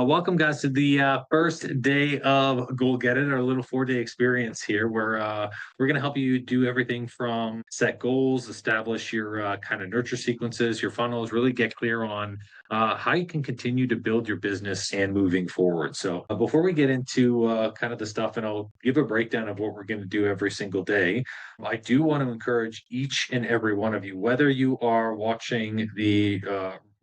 Welcome, guys, to the first day of Goal Get It, our little 4-day experience here, where we're going to help you do everything from set goals, establish your kind of nurture sequences, your funnels, really get clear on how you can continue to build your business and moving forward. So, before we get into kind of the stuff, and I'll give a breakdown of what we're going to do every single day, I do want to encourage each and every one of you, whether you are watching the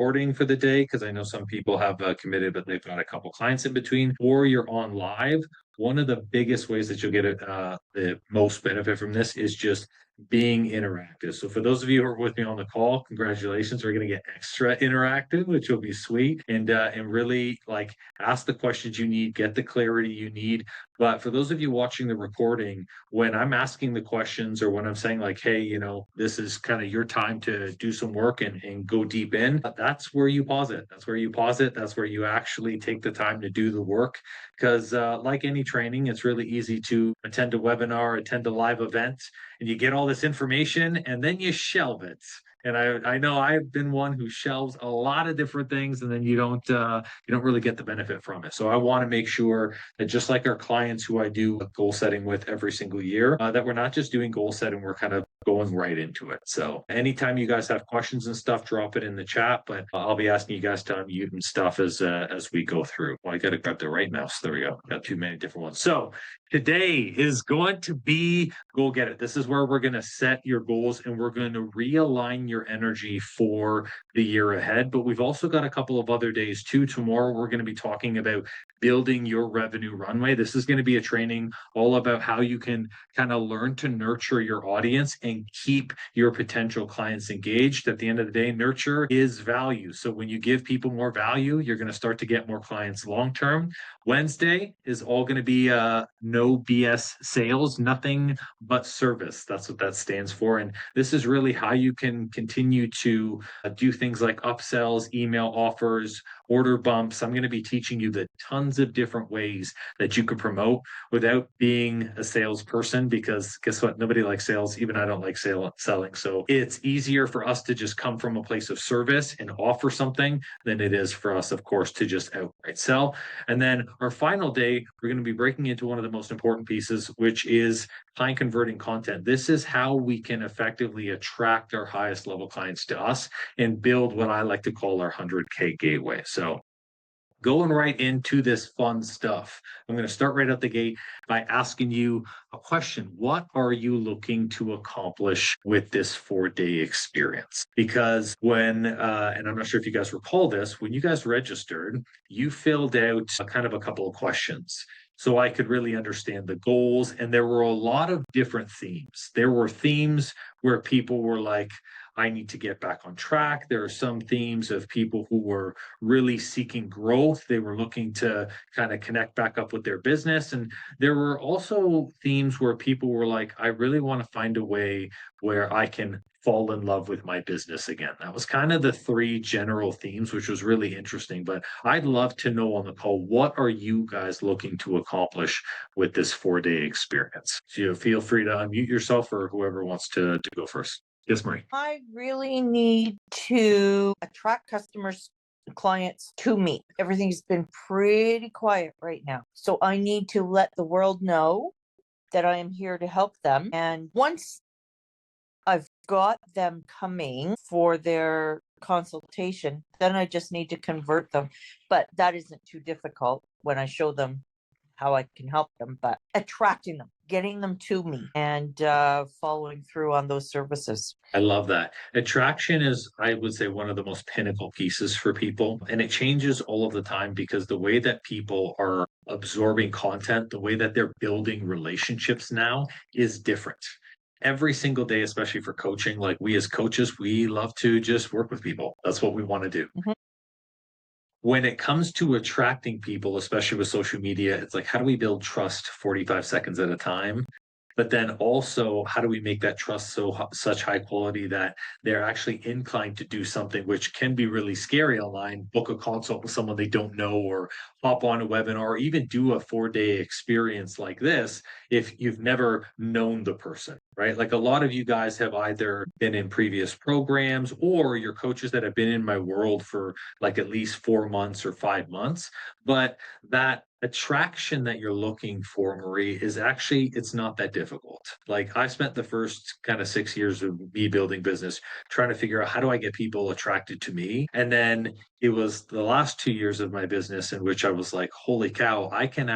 recording for the day, because I know some people have committed, but they've got a couple clients in between, or you're on live. One of the biggest ways that you'll get the most benefit from this is just being interactive. So for those of you who are with me on the call, congratulations. We're going to get extra interactive, which will be sweet, and really like ask the questions you need, get the clarity you need. But for those of you watching the recording, when I'm asking the questions or when I'm saying like, hey, this is kind of your time to do some work and go deep in, that's where you pause it. That's where you pause it. That's where you actually take the time to do the work. Because like any training, it's really easy to attend a webinar, attend a live event, and you get all this information and then you shelve it. And I know I've been one who shelves a lot of different things, and then you don't really get the benefit from it. So I want to make sure that just like our clients who I do goal setting with every single year, that we're not just doing goal setting, we're kind of going right into it. So anytime you guys have questions and stuff, drop it in the chat. But I'll be asking you guys to unmute and stuff as we go through. Well, I got to grab the right mouse. There we go. Got too many different ones. So today is going to be Goal Get It. This is where we're going to set your goals and we're going to realign your energy for the year ahead. But we've also got a couple of other days too. Tomorrow, we're going to be talking about building your revenue runway. This is going to be a training all about how you can kind of learn to nurture your audience and keep your potential clients engaged. At the end of the day, nurture is value. So when you give people more value, you're going to start to get more clients long term. Wednesday is all going to be no BS sales, nothing but service. That's what that stands for. And this is really how you can continue to do things like upsells, email offers, order bumps. I'm going to be teaching you the tons of different ways that you can promote without being a salesperson, because guess what? Nobody likes sales. Even I don't like selling. So it's easier for us to just come from a place of service and offer something than it is for us, of course, to just outright sell. And then our final day, we're going to be breaking into one of the most important pieces, which is high converting content. This is how we can effectively attract our highest level clients to us and build what I like to call our 100K gateway. So going right into this fun stuff, I'm going to start right out the gate by asking you a question. What are you looking to accomplish with this 4-day experience? Because and I'm not sure if you guys recall this, when you guys registered, you filled out a kind of a couple of questions. So I could really understand the goals. And there were a lot of different themes. There were themes where people were like, I need to get back on track. There are some themes of people who were really seeking growth. They were looking to kind of connect back up with their business. And there were also themes where people were like, I really want to find a way where I can fall in love with my business again. That was kind of the three general themes, which was really interesting. But I'd love to know on the call, what are you guys looking to accomplish with this 4-day experience? So feel free to unmute yourself or whoever wants to go first. Yes, Marie. I really need to attract customers, clients to me. Everything's been pretty quiet right now. So I need to let the world know that I am here to help them. And once I've got them coming for their consultation, then I just need to convert them. But that isn't too difficult when I show them how I can help them, but attracting them, getting them to me, and following through on those services. I love that. Attraction is, I would say, one of the most pinnacle pieces for people. And it changes all of the time because the way that people are absorbing content, the way that they're building relationships now is different. Every single day, especially for coaching, like we as coaches, we love to just work with people. That's what we want to do. Mhm. When it comes to attracting people, especially with social media, it's like, how do we build trust 45 seconds at a time? But then also, how do we make that trust such high quality that they're actually inclined to do something which can be really scary online, book a consult with someone they don't know, or hop on a webinar, or even do a 4-day experience like this if you've never known the person. right? Like a lot of you guys have either been in previous programs or you're coaches that have been in my world for like at least 4 months or 5 months. But that attraction that you're looking for, Marie, is actually, it's not that difficult. Like I spent the first kind of 6 years of me building business trying to figure out how do I get people attracted to me. And then it was the last 2 years of my business in which I was like, holy cow, I can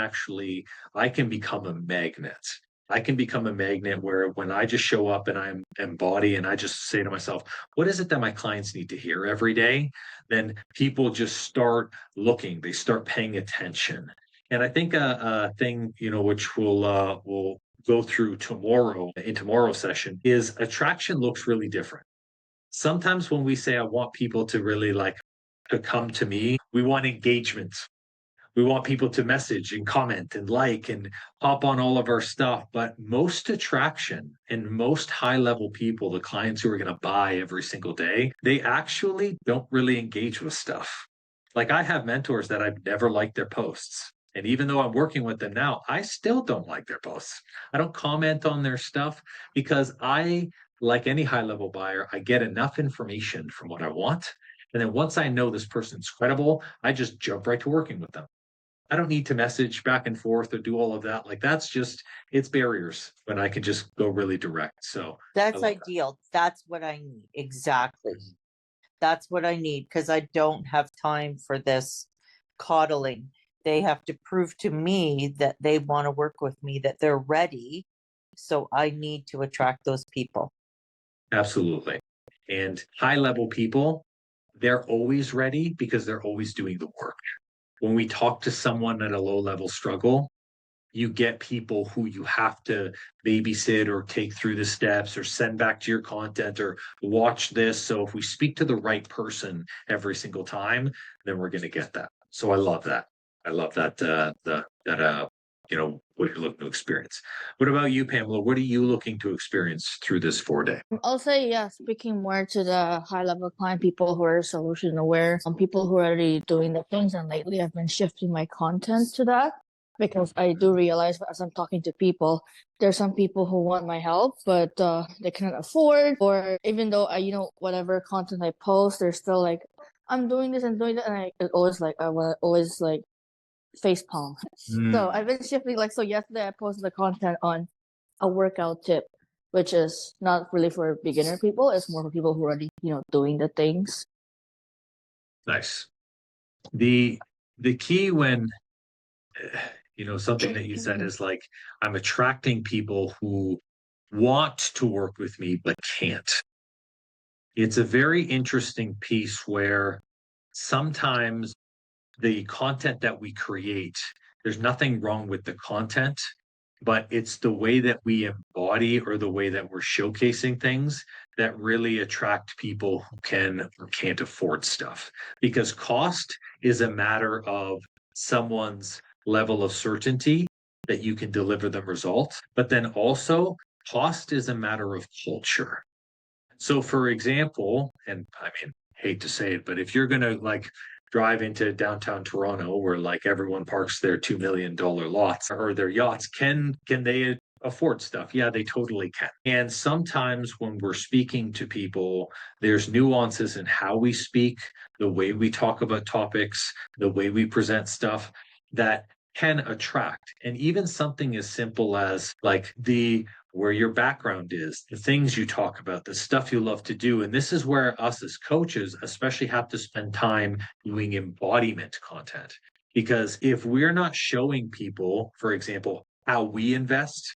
become a magnet. I can become a magnet where when I just show up and I'm embody and I just say to myself, what is it that my clients need to hear every day? Then people just start looking, they start paying attention. And I think a thing, which we'll go through tomorrow in tomorrow's session is attraction looks really different. Sometimes when we say I want people to really like to come to me, we want engagement. We want people to message and comment and like and hop on all of our stuff. But most attraction and most high level people, the clients who are going to buy every single day, they actually don't really engage with stuff. Like I have mentors that I've never liked their posts. And even though I'm working with them now, I still don't like their posts. I don't comment on their stuff because like any high level buyer, I get enough information from what I want. And then once I know this person's credible, I just jump right to working with them. I don't need to message back and forth or do all of that. Like that's just it's barriers when I can just go really direct. So I That's love that. ideal. That's what I need. Exactly. Mhm. That's what I need because I don't have time for this coddling. They have to prove to me that they want to work with me, that they're ready. So I need to attract those people. Absolutely. And high level people, they're always ready because they're always doing the work. When we talk to someone at a low level struggle, you get people who you have to babysit or take through the steps or send back to your content or watch this. So if we speak to the right person every single time, then we're going to get that. So I love that. I love that. What you're looking to experience. What about you, Pamela? What are you looking to experience through this 4 day? I'll say, yeah, speaking more to the high level client, people who are solution aware, people who are already doing the things. And lately I've been shifting my content to that because I do realize as I'm talking to people, there's some people who want my help, but they cannot afford, or even though whatever content I post, they're still like, I'm doing this and doing that. And it's always like, I want always like face palm. So I've been shifting. Like, so yesterday I posted the content on a workout tip, which is not really for beginner people. It's more for people who are already, doing the things. Nice. The key when something that you said is like I'm attracting people who want to work with me but can't. It's a very interesting piece where sometimes the content that we create, there's nothing wrong with the content, but it's the way that we embody or the way that we're showcasing things that really attract people who can or can't afford stuff. Because cost is a matter of someone's level of certainty that you can deliver the result, but then also cost is a matter of culture. So, for example, and I mean, hate to say it, but if you're going to like drive into downtown Toronto where like everyone parks their $2 million lots or their yachts, can they afford stuff? Yeah, they totally can. And sometimes when we're speaking to people, there's nuances in how we speak, the way we talk about topics, the way we present stuff that can attract. And even something as simple as like the where your background is, the things you talk about, the stuff you love to do. And this is where us as coaches especially have to spend time doing embodiment content. Because if we're not showing people, for example, how we invest,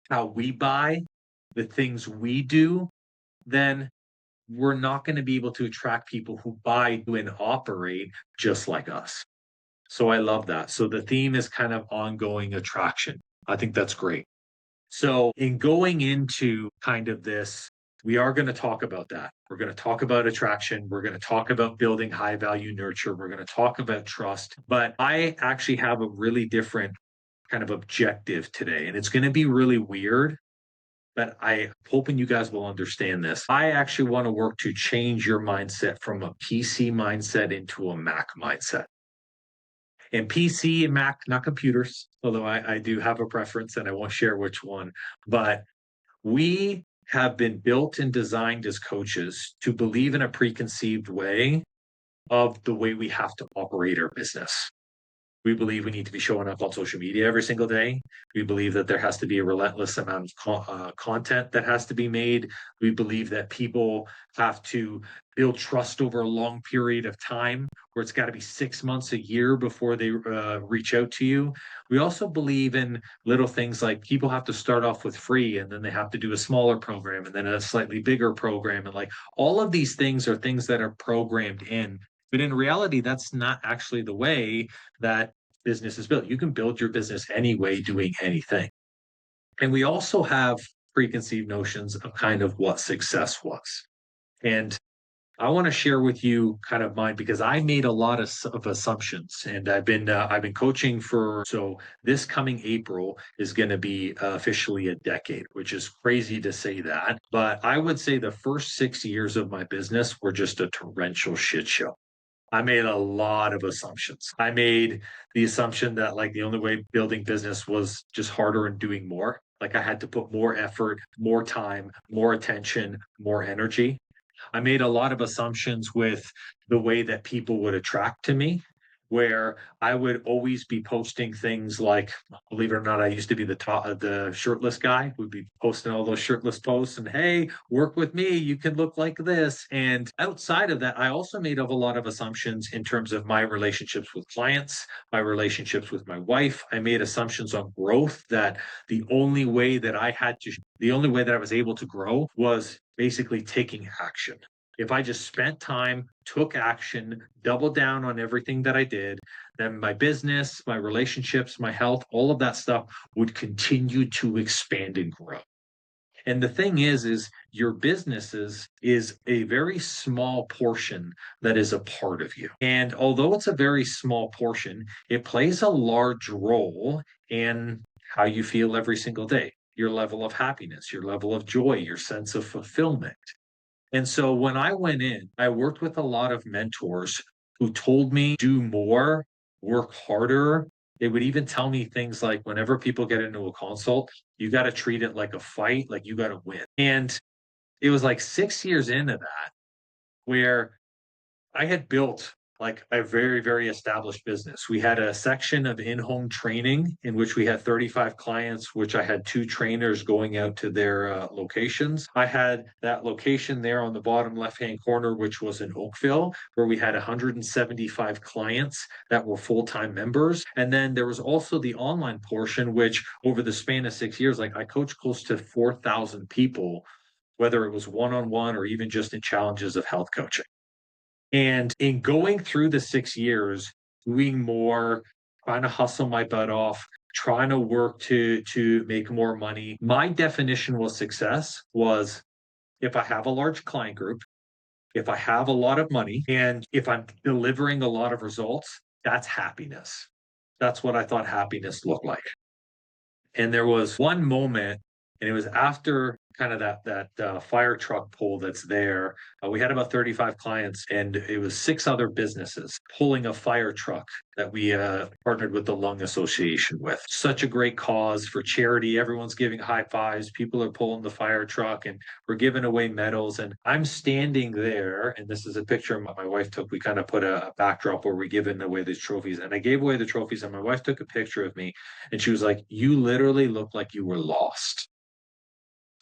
how we buy, the things we do, then we're not going to be able to attract people who buy, do, and operate just like us. So I love that. So the theme is kind of ongoing attraction. I think that's great. So, in going into kind of this, we are going to talk about that. We're going to talk about attraction. We're going to talk about building high value nurture. We're going to talk about trust. But I actually have a really different kind of objective today. And it's going to be really weird, but I'm hoping you guys will understand this. I actually want to work to change your mindset from a PC mindset into a Mac mindset. And PC and Mac, not computers, although I do have a preference and I won't share which one. But We have been built and designed as coaches to believe in a preconceived way of the way we have to operate our business. We believe we need to be showing up on social media every single day. We believe that there has to be a relentless amount of content that has to be made. We believe that people have to build trust over a long period of time, where it's got to be 6 months, a year before they reach out to you. We also believe in little things like people have to start off with free, and then they have to do a smaller program, and then a slightly bigger program. And like all of these things are things that are programmed in. But in reality, that's not actually the way that business is built. You can build your business anyway, doing anything. And we also have preconceived notions of kind of what success was. And I want to share with you kind of mine, because I made a lot of assumptions, and I've been coaching for, so this coming April is going to be officially a decade, which is crazy to say that. But I would say the first 6 years of my business were just a torrential shit show. I made a lot of assumptions. I made the assumption that like the only way building business was just harder and doing more. Like I had to put more effort, more time, more attention, more energy. I made a lot of assumptions with the way that people would attract to me, where I would always be posting things like, believe it or not, I used to be the shirtless guy. Would be posting all those shirtless posts and, hey, work with me, you can look like this. And outside of that, I also made up a lot of assumptions in terms of my relationships with clients, my relationships with my wife. I made assumptions on growth, that the only way that I was able to grow was basically taking action. If I just spent time, took action, doubled down on everything that I did, then my business, my relationships, my health, all of that stuff would continue to expand and grow. And the thing is your businesses is a very small portion that is a part of you. And although it's a very small portion, it plays a large role in how you feel every single day, your level of happiness, your level of joy, your sense of fulfillment. And so when I went in, I worked with a lot of mentors who told me do more, work harder. They would even tell me things like whenever people get into a consult, you got to treat it like a fight, like you got to win. And it was like 6 years into that where I had built like a very, very established business. We had a section of in-home training in which we had 35 clients, which I had two trainers going out to their locations. I had that location there on the bottom left-hand corner, which was in Oakville, where we had 175 clients that were full-time members. And then there was also the online portion, which over the span of 6 years, like I coached close to 4,000 people, whether it was one-on-one or even just in challenges of health coaching. And in going through the 6 years, doing more, trying to hustle my butt off, trying to work to make more money, my definition was success was if I have a large client group, if I have a lot of money, and if I'm delivering a lot of results, that's happiness. That's what I thought happiness looked like. And there was one moment, and it was after kind of that fire truck pull that's there. We had about 35 clients, and it was six other businesses pulling a fire truck that we partnered with the Lung Association with. Such a great cause for charity. Everyone's giving high fives. People are pulling the fire truck, and we're giving away medals. And I'm standing there, and this is a picture my wife took. We kind of put a backdrop where we're giving away these trophies, and I gave away the trophies, and my wife took a picture of me, and she was like, "You literally look like you were lost.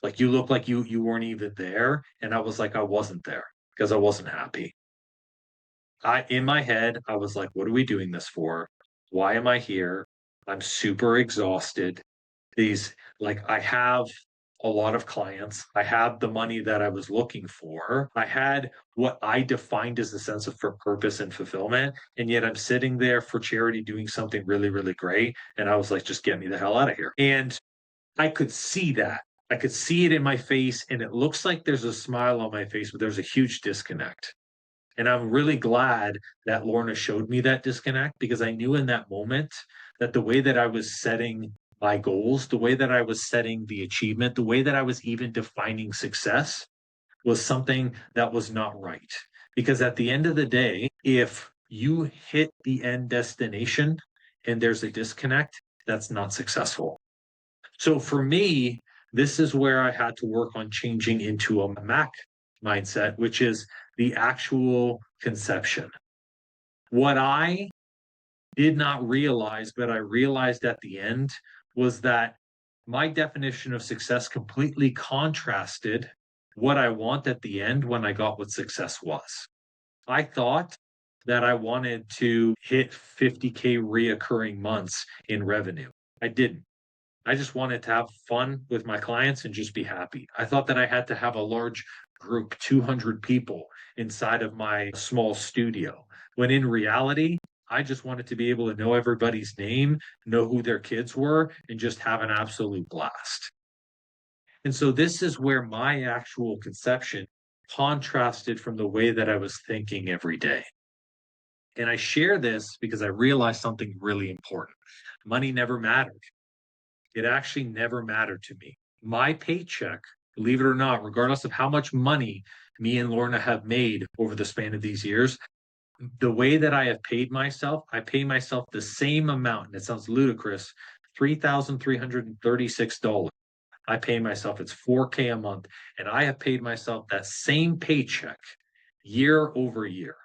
Like you look like you weren't even there." And I was like, I wasn't there because I wasn't happy. In my head, I was like, what are we doing this for? Why am I here? I'm super exhausted. I have a lot of clients. I have the money that I was looking for. I had what I defined as a sense of purpose and fulfillment. And yet I'm sitting there for charity doing something really, really great. And I was like, just get me the hell out of here. And I could see that. I could see it in my face, and it looks like there's a smile on my face, but there's a huge disconnect. And I'm really glad that Lorna showed me that disconnect, because I knew in that moment that the way that I was setting my goals, the way that I was setting the achievement, the way that I was even defining success was something that was not right. Because at the end of the day, if you hit the end destination and there's a disconnect, that's not successful. So for me, This is where I had to work on changing into a Mac mindset, which is the actual conception. What I did not realize, but I realized at the end, was that my definition of success completely contrasted what I want at the end when I got what success was. I thought that I wanted to hit 50K reoccurring months in revenue. I didn't. I just wanted to have fun with my clients and just be happy. I thought that I had to have a large group, 200 people inside of my small studio, when in reality, I just wanted to be able to know everybody's name, know who their kids were, and just have an absolute blast. And so this is where my actual conception contrasted from the way that I was thinking every day. And I share this because I realized something really important. Money never mattered. It actually never mattered to me. My paycheck, believe it or not, regardless of how much money me and Lorna have made over the span of these years, the way that I have paid myself, I pay myself the same amount, and it sounds ludicrous, $3,336. I pay myself, it's 4K a month, and I have paid myself that same paycheck year over year.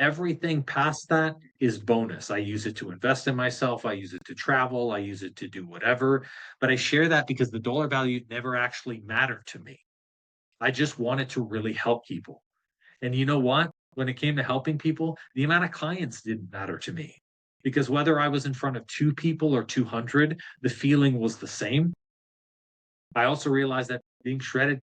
Everything past that is bonus. I use it to invest in myself. I use it to travel. I use it to do whatever. But I share that because the dollar value never actually mattered to me. I just wanted to really help people. And you know what? When it came to helping people, the amount of clients didn't matter to me because whether I was in front of 2 people or 200, the feeling was the same. I also realized that being shredded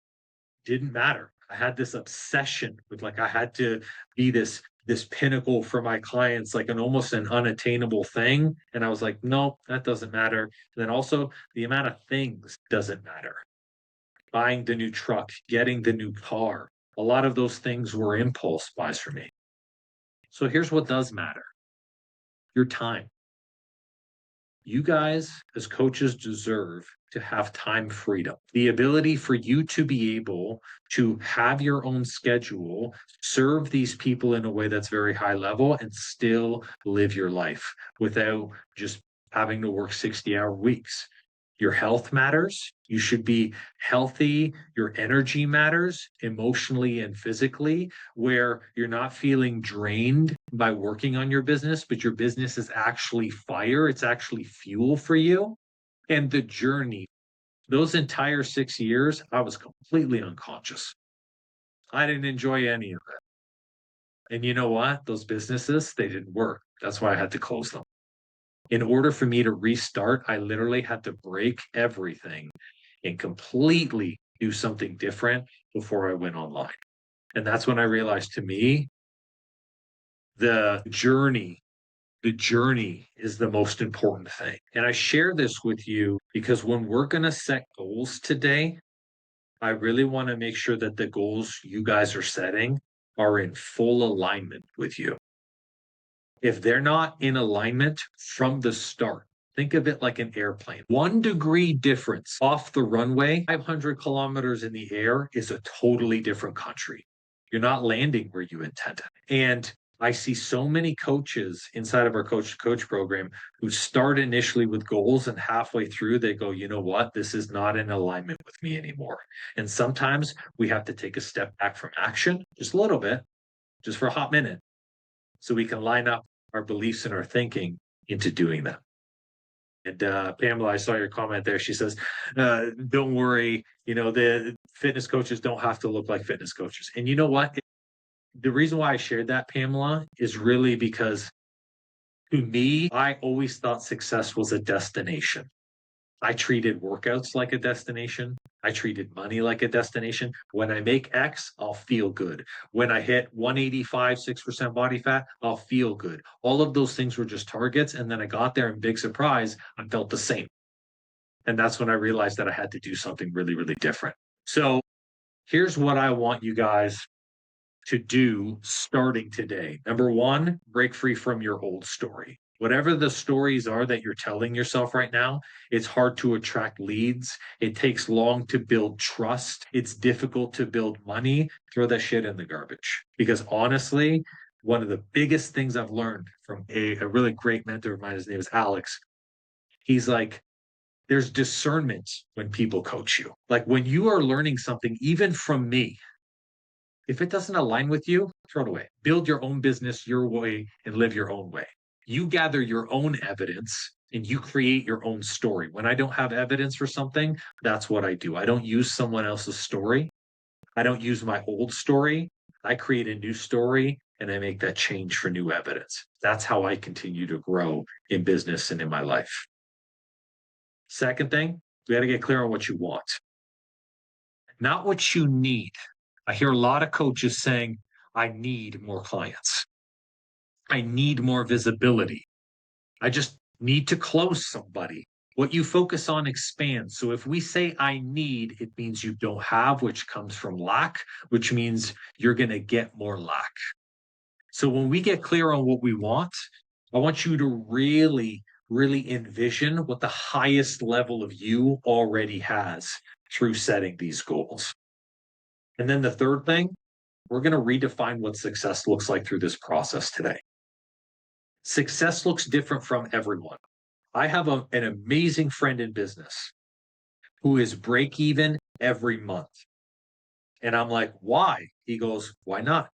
didn't matter. I had this obsession with like I had to be this pinnacle for my clients, like an almost an unattainable thing. And I was like, no, that doesn't matter. And then also the amount of things doesn't matter. Buying the new truck, getting the new car, a lot of those things were impulse buys for me. So here's what does matter: your time. You guys, as coaches, deserve to have time freedom, the ability for you to be able to have your own schedule, serve these people in a way that's very high level, and still live your life without just having to work 60-hour weeks. Your health matters. You should be healthy. Your energy matters emotionally and physically, where you're not feeling drained by working on your business, but your business is actually fire. It's actually fuel for you. And the journey, those entire 6 years, I was completely unconscious. I didn't enjoy any of it. And you know what? Those businesses, they didn't work. That's why I had to close them. In order for me to restart, I literally had to break everything and completely do something different before I went online. And that's when I realized, to me, the journey, the journey is the most important thing. And I share this with you because when we're going to set goals today, I really want to make sure that the goals you guys are setting are in full alignment with you. If they're not in alignment from the start, think of it like an airplane. 1 degree difference off the runway, 500 kilometers in the air is a totally different country. You're not landing where you intended. And I see so many coaches inside of our coach to coach program who start initially with goals and halfway through they go, you know what, this is not in alignment with me anymore. And sometimes we have to take a step back from action, just a little bit, just for a hot minute, so we can line up our beliefs and our thinking into doing that. And Pamela, I saw your comment there. She says, don't worry, the fitness coaches don't have to look like fitness coaches. And you know what? The reason why I shared that, Pamela, is really because to me, I always thought success was a destination. I treated workouts like a destination. I treated money like a destination. When I make X, I'll feel good. When I hit 185, 6% body fat, I'll feel good. All of those things were just targets. And then I got there and big surprise, I felt the same. And that's when I realized that I had to do something really, really different. So here's what I want you guys to do starting today. Number one, break free from your old story. Whatever the stories are that you're telling yourself right now, it's hard to attract leads. It takes long to build trust. It's difficult to build money. Throw that shit in the garbage. Because honestly, one of the biggest things I've learned from a really great mentor of mine, his name is Alex. He's like, There's discernment when people coach you. Like when you are learning something, even from me, if it doesn't align with you, throw it away. Build your own business your way and live your own way. You gather your own evidence and you create your own story. When I don't have evidence for something, that's what I do. I don't use someone else's story. I don't use my old story. I create a new story and I make that change for new evidence. That's how I continue to grow in business and in my life. Second thing, we got to get clear on what you want, not what you need. I hear a lot of coaches saying, I need more clients. I need more visibility. I just need to close somebody. What you focus on expands. So if we say I need, it means you don't have, which comes from lack, which means you're going to get more lack. So when we get clear on what we want, I want you to really, really envision what the highest level of you already has through setting these goals. And then the third thing, we're going to redefine what success looks like through this process today. Success looks different from everyone. I have an amazing friend in business who is break even every month. And I'm like, why? He goes, why not?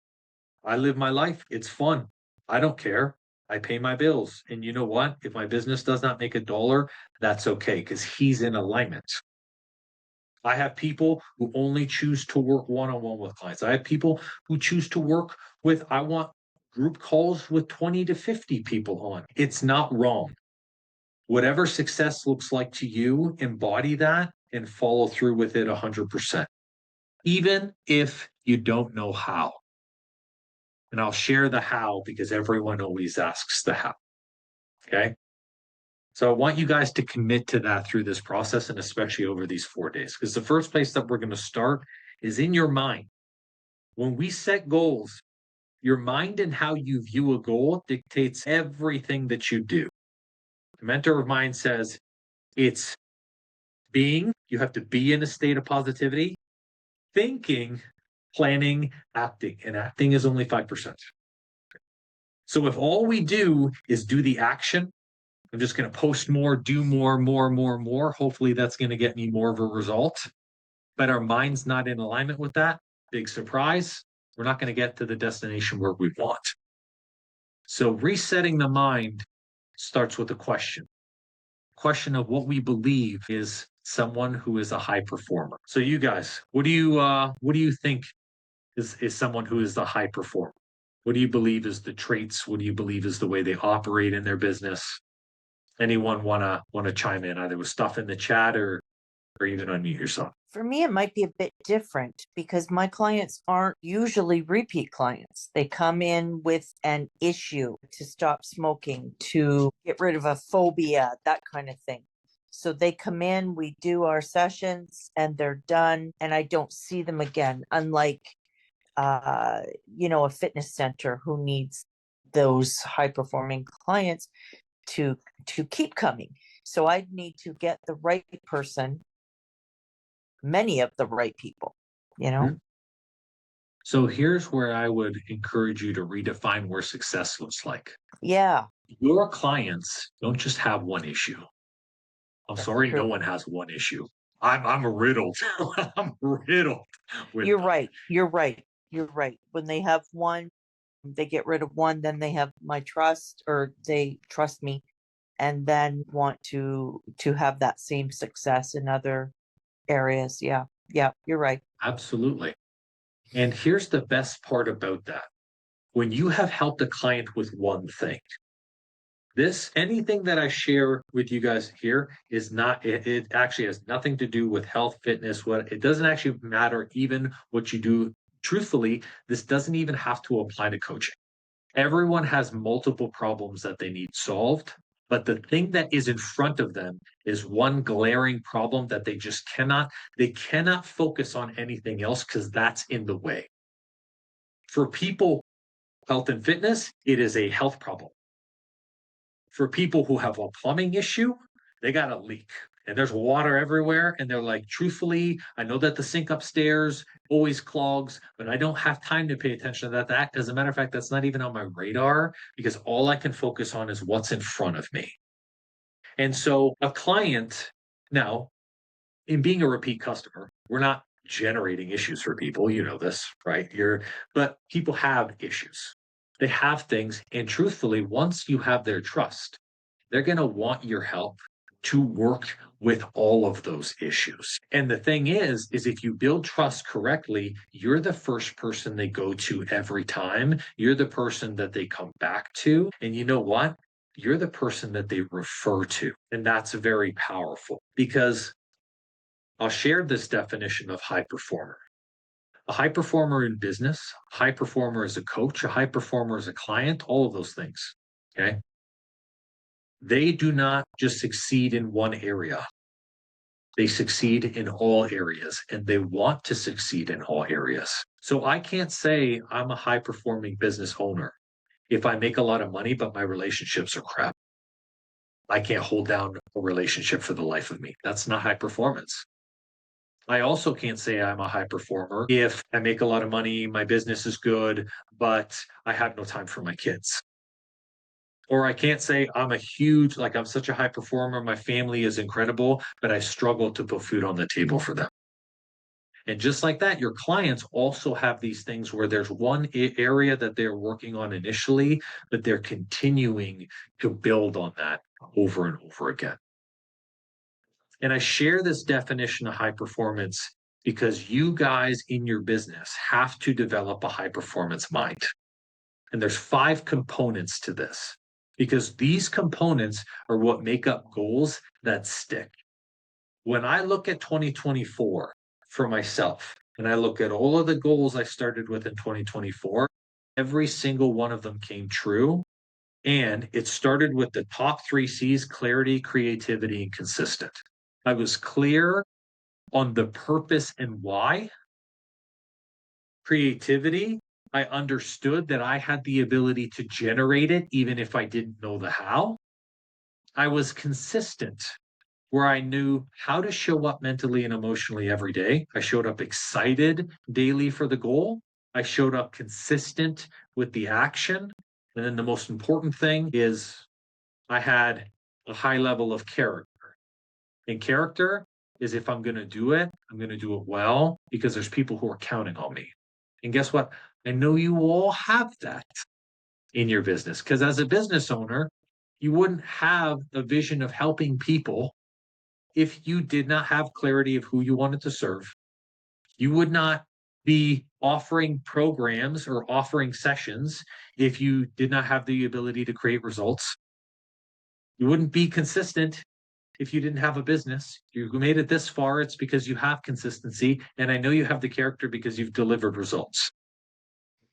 I live my life. It's fun. I don't care. I pay my bills. And you know what? If my business does not make $1, that's okay because he's in alignment. I have people who only choose to work one-on-one with clients. I have people who choose to work with, I want group calls with 20 to 50 people on. It's not wrong. Whatever success looks like to you, embody that and follow through with it 100%, even if you don't know how. And I'll share the how because everyone always asks the how. Okay. So I want you guys to commit to that through this process and especially over these 4 days, because the first place that we're going to start is in your mind. When we set goals, your mind and how you view a goal dictates everything that you do. The mentor of mine says it's being, you have to be in a state of positivity, thinking, planning, acting, and acting is only 5%. So if all we do is do the action, I'm just going to post more, do more. Hopefully that's going to get me more of a result. But our mind's not in alignment with that. Big surprise. We're not going to get to the destination where we want. So resetting the mind starts with a question. Question of what we believe is someone who is a high performer. So you guys, what do you think is someone who is the high performer? What do you believe is the traits? What do you believe is the way they operate in their business? Anyone wanna chime in either with stuff in the chat or even unmute yourself? For me, it might be a bit different because my clients aren't usually repeat clients. They come in with an issue to stop smoking, to get rid of a phobia, that kind of thing. So they come in, we do our sessions, and they're done, and I don't see them again, unlike a fitness center who needs those high performing clients to keep coming. So I need to get the right person, many of the right people, you know? Mhm. So here's where I would encourage you to redefine where success looks like. Yeah, Your clients don't just have one issue. I'm that's sorry, no true. one has one issue. I'm riddled. I'm riddled with You're them. right. You're right. You're right. When they have one, they get rid of one, then they have my trust or they trust me and then want to have that same success in other areas. Yeah. Yeah, you're right. Absolutely. And here's the best part about that. When you have helped a client with one thing, anything that I share with you guys here is not, it actually has nothing to do with health, fitness, it doesn't actually matter even what you do. Truthfully, this doesn't even have to apply to coaching. Everyone has multiple problems that they need solved, but the thing that is in front of them is one glaring problem that they cannot focus on anything else because that's in the way. For people, health and fitness, it is a health problem. For people who have a plumbing issue, they got a leak and there's water everywhere. And they're like, truthfully, I know that the sink upstairs always clogs, but I don't have time to pay attention to that. As a matter of fact, that's not even on my radar because all I can focus on is what's in front of me. And so a client Now, in being a repeat customer, we're not generating issues for people. You know this, right? But people have issues. They have things. And truthfully, once you have their trust, they're going to want your help to work with all of those issues. And the thing is if you build trust correctly, you're the first person they go to every time. You're the person that they come back to. And you know what? You're the person that they refer to. And that's very powerful because I'll share this definition of high performer. A high performer in business, a high performer as a coach, a high performer as a client, all of those things. Okay. They do not just succeed in one area. They succeed in all areas and they want to succeed in all areas. So I can't say I'm a high performing business owner if I make a lot of money, but my relationships are crap. I can't hold down a relationship for the life of me. That's not high performance. I also can't say I'm a high performer if I make a lot of money, my business is good, but I have no time for my kids. Or I can't say I'm such a high performer, my family is incredible, but I struggle to put food on the table for them. And just like that, your clients also have these things where there's one area that they're working on initially, but they're continuing to build on that over and over again. And I share this definition of high performance because you guys in your business have to develop a high performance mind. And there's 5 components to this because these components are what make up goals that stick. When I look at 2024 for myself, and I look at all of the goals I started with in 2024, every single one of them came true. And it started with the top 3 C's: clarity, creativity, and consistent. I was clear on the purpose and why. Creativity, I understood that I had the ability to generate it even if I didn't know the how. I was consistent, where I knew how to show up mentally and emotionally every day. I showed up excited daily for the goal. I showed up consistent with the action. And then the most important thing is I had a high level of character. And character is if I'm going to do it, I'm going to do it well because there's people who are counting on me. And guess what? I know you all have that in your business because as a business owner, you wouldn't have a vision of helping people if you did not have clarity of who you wanted to serve. You would not be offering programs or offering sessions if you did not have the ability to create results. You wouldn't be consistent if you didn't have a business. You made it this far, it's because you have consistency. And I know you have the character because you've delivered results.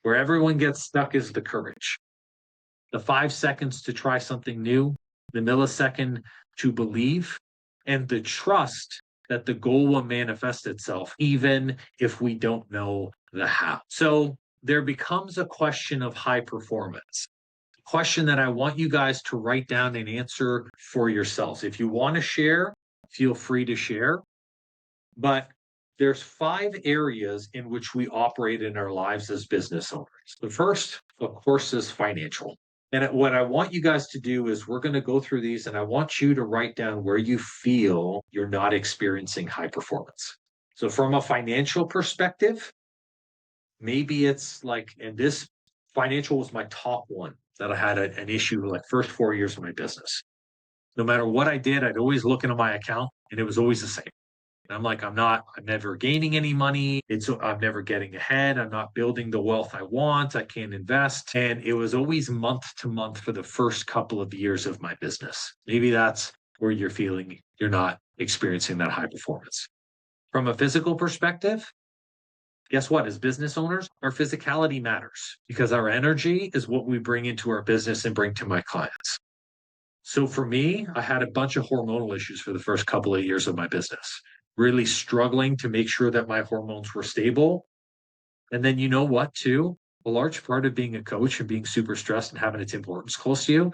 Where everyone gets stuck is the courage. The 5 seconds to try something new, the millisecond to believe, and the trust that the goal will manifest itself, even if we don't know the how. So there becomes a question of high performance. Question that I want you guys to write down and answer for yourselves. If you want to share, feel free to share. But there's 5 areas in which we operate in our lives as business owners. The first, of course, is financial. And what I want you guys to do is we're going to go through these and I want you to write down where you feel you're not experiencing high performance. So from a financial perspective, maybe it's like, and this financial was my top one that I had an issue like first 4 years of my business. No matter what I did, I'd always look into my account and it was always the same. And I'm like, I'm never gaining any money. I'm never getting ahead. I'm not building the wealth I want. I can't invest. And it was always month to month for the first couple of years of my business. Maybe that's where you're feeling you're not experiencing that high performance. From a physical perspective, guess what? As business owners, our physicality matters because our energy is what we bring into our business and bring to my clients. So for me, I had a bunch of hormonal issues for the first couple of years of my business, really struggling to make sure that my hormones were stable. And then you know what, too? A large part of being a coach and being super stressed and having a Tim Hortons close to you,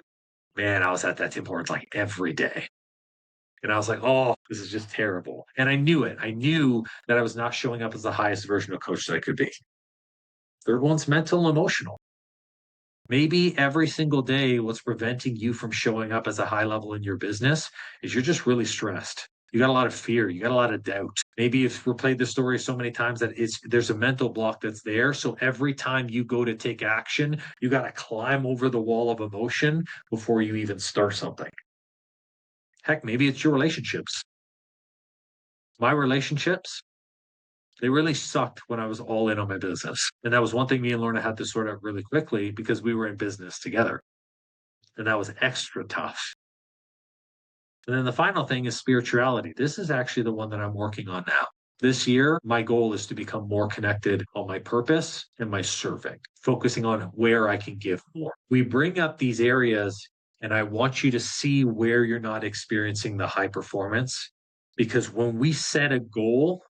man, I was at that Tim Hortons like every day. And I was like, oh, this is just terrible. And I knew it. I knew that I was not showing up as the highest version of coach that I could be. Third one's mental, emotional. Maybe every single day, what's preventing you from showing up as a high level in your business is you're just really stressed. You got a lot of fear. You got a lot of doubt. Maybe you've replayed the story so many times that there's a mental block that's there. So every time you go to take action, you got to climb over the wall of emotion before you even start something. Heck, maybe it's your relationships. My relationships, they really sucked when I was all in on my business. And that was one thing me and Lorna had to sort out really quickly because we were in business together. And that was extra tough. And then the final thing is spirituality. This is actually the one that I'm working on now. This year, my goal is to become more connected on my purpose and my serving, focusing on where I can give more. We bring up these areas, and I want you to see where you're not experiencing the high performance. Because when we set a goal,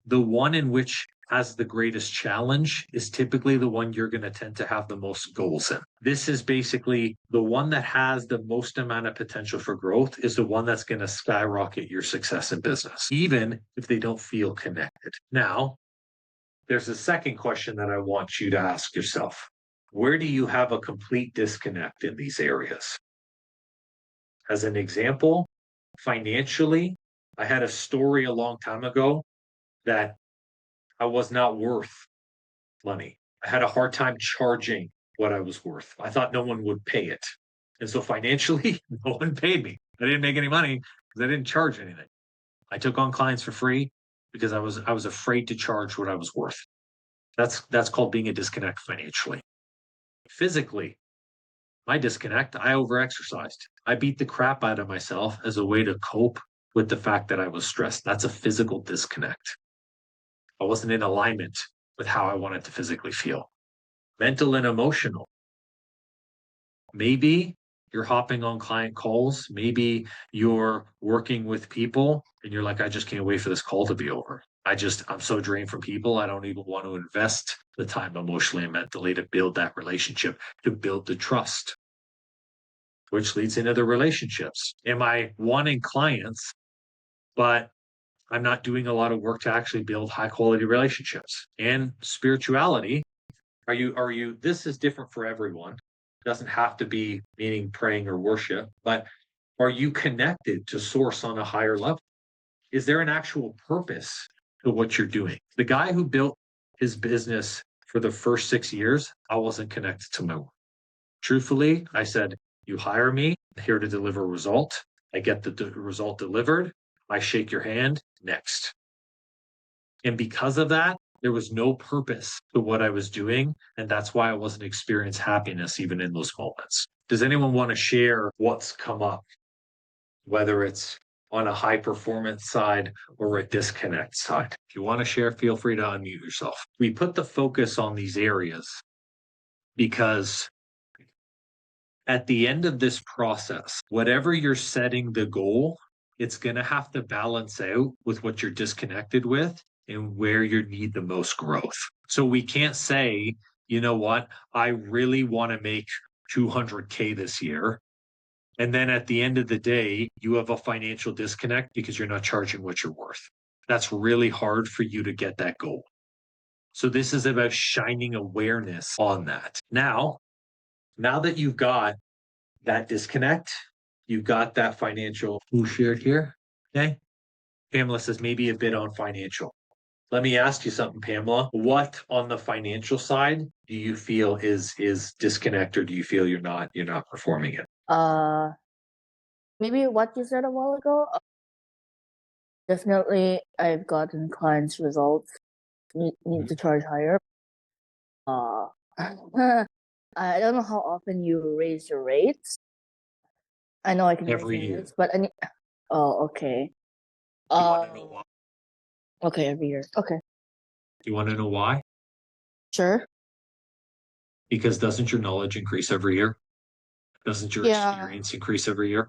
the one in which has the greatest challenge is typically the one you're going to tend to have the most goals in. This is basically the one that has the most amount of potential for growth is the one that's going to skyrocket your success in business, even if they don't feel connected. Now, there's a second question that I want you to ask yourself. Where do you have a complete disconnect in these areas? As an example, financially, I had a story a long time ago that I was not worth money. I had a hard time charging what I was worth. I thought no one would pay it. And so financially, no one paid me. I didn't make any money because I didn't charge anything. I took on clients for free because I was afraid to charge what I was worth. That's called being a disconnect financially. Physically, my disconnect, I overexercised. I beat the crap out of myself as a way to cope with the fact that I was stressed. That's a physical disconnect. I wasn't in alignment with how I wanted to physically feel. Mental and emotional. Maybe you're hopping on client calls. Maybe you're working with people and you're like, I just can't wait for this call to be over. I'm so drained from people. I don't even want to invest the time emotionally and mentally to build that relationship, to build the trust, which leads into the relationships. Am I wanting clients, but I'm not doing a lot of work to actually build high quality relationships? And spirituality, this is different for everyone. It doesn't have to be meaning praying or worship, but are you connected to source on a higher level? Is there an actual purpose to what you're doing? The guy who built his business for the first 6 years, I wasn't connected to my work. Truthfully, I said, you hire me, I'm here to deliver a result. I get the result delivered. I shake your hand, next. And because of that, there was no purpose to what I was doing. And that's why I wasn't experiencing happiness even in those moments. Does anyone want to share what's come up, whether it's on a high performance side or a disconnect side? If you want to share, feel free to unmute yourself. We put the focus on these areas because at the end of this process, whatever you're setting the goal, it's going to have to balance out with what you're disconnected with and where you need the most growth. So we can't say, you know what, I really want to make 200K this year. And then at the end of the day, you have a financial disconnect because you're not charging what you're worth. That's really hard for you to get that goal. So this is about shining awareness on that. Now that you've got that disconnect, you've got that financial, who shared here? Okay. Pamela says maybe a bit on financial. Let me ask you something, Pamela. What on the financial side do you feel is disconnect, or do you feel you're not performing it? Maybe what you said a while ago. Definitely, I've gotten clients' results. Need to charge higher. I don't know how often you raise your rates. I know I can Every raise my year. rates, but I need. Oh, okay. Do you want to know why? Okay, every year. Okay, Do you want to know why? sure. Because doesn't your knowledge increase every year? Doesn't your Yeah, experience increase every year?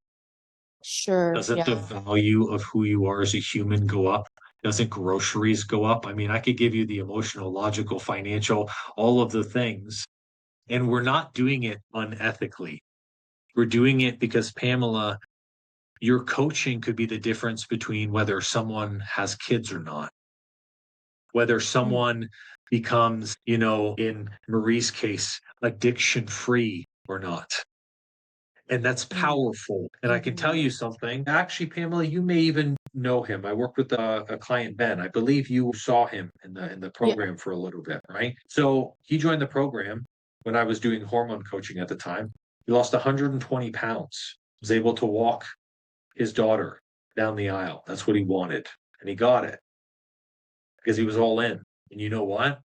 sure. Doesn't the Yeah, value of who you are as a human go up? Doesn't groceries go up? I mean, I could give you the emotional, logical, financial, all of the things. And we're not doing it unethically. We're doing it because, Pamela, your coaching could be the difference between whether someone has kids or not, whether someone becomes, in Marie's case, addiction free or not. And that's powerful. And I can tell you something. Actually, Pamela, you may even know him. I worked with a client, Ben. I believe you saw him in the Yeah. program for a little bit, right? So he joined the program when I was doing hormone coaching at the time. He lost 120 pounds, was able to walk his daughter down the aisle. That's what he wanted. And he got it because he was all in. And you know what?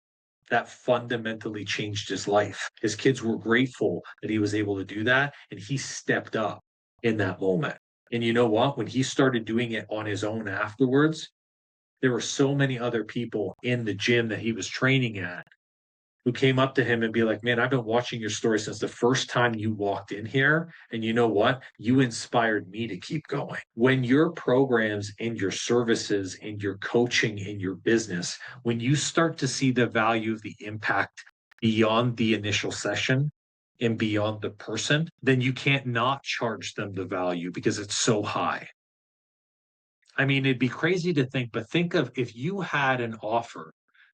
That fundamentally changed his life. His kids were grateful that he was able to do that, and he stepped up in that moment. And you know what? When he started doing it on his own afterwards, there were so many other people in the gym that he was training at who came up to him and be like, man, I've been watching your story since the first time you walked in here. And you know what? You inspired me to keep going. When your programs and your services and your coaching and your business, when you start to see the value of the impact beyond the initial session and beyond the person, then you can't not charge them the value because it's so high. I mean, it'd be crazy to think, but think of if you had an offer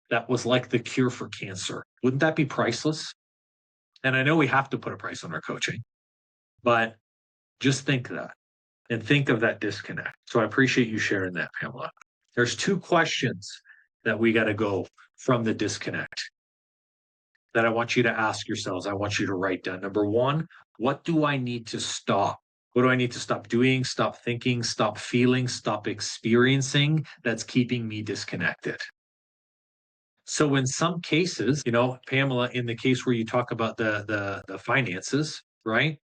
that was like the cure for cancer. Wouldn't that be priceless? And I know we have to put a price on our coaching, but just think that and think of that disconnect. So I appreciate you sharing that, Pamela. There's two questions that we got to go from the disconnect that I want you to ask yourselves. I want you to write down. Number one, what do I need to stop? What do I need to stop doing, stop thinking, stop feeling, stop experiencing that's keeping me disconnected? So in some cases, you know, Pamela, in the case where you talk about the finances, right?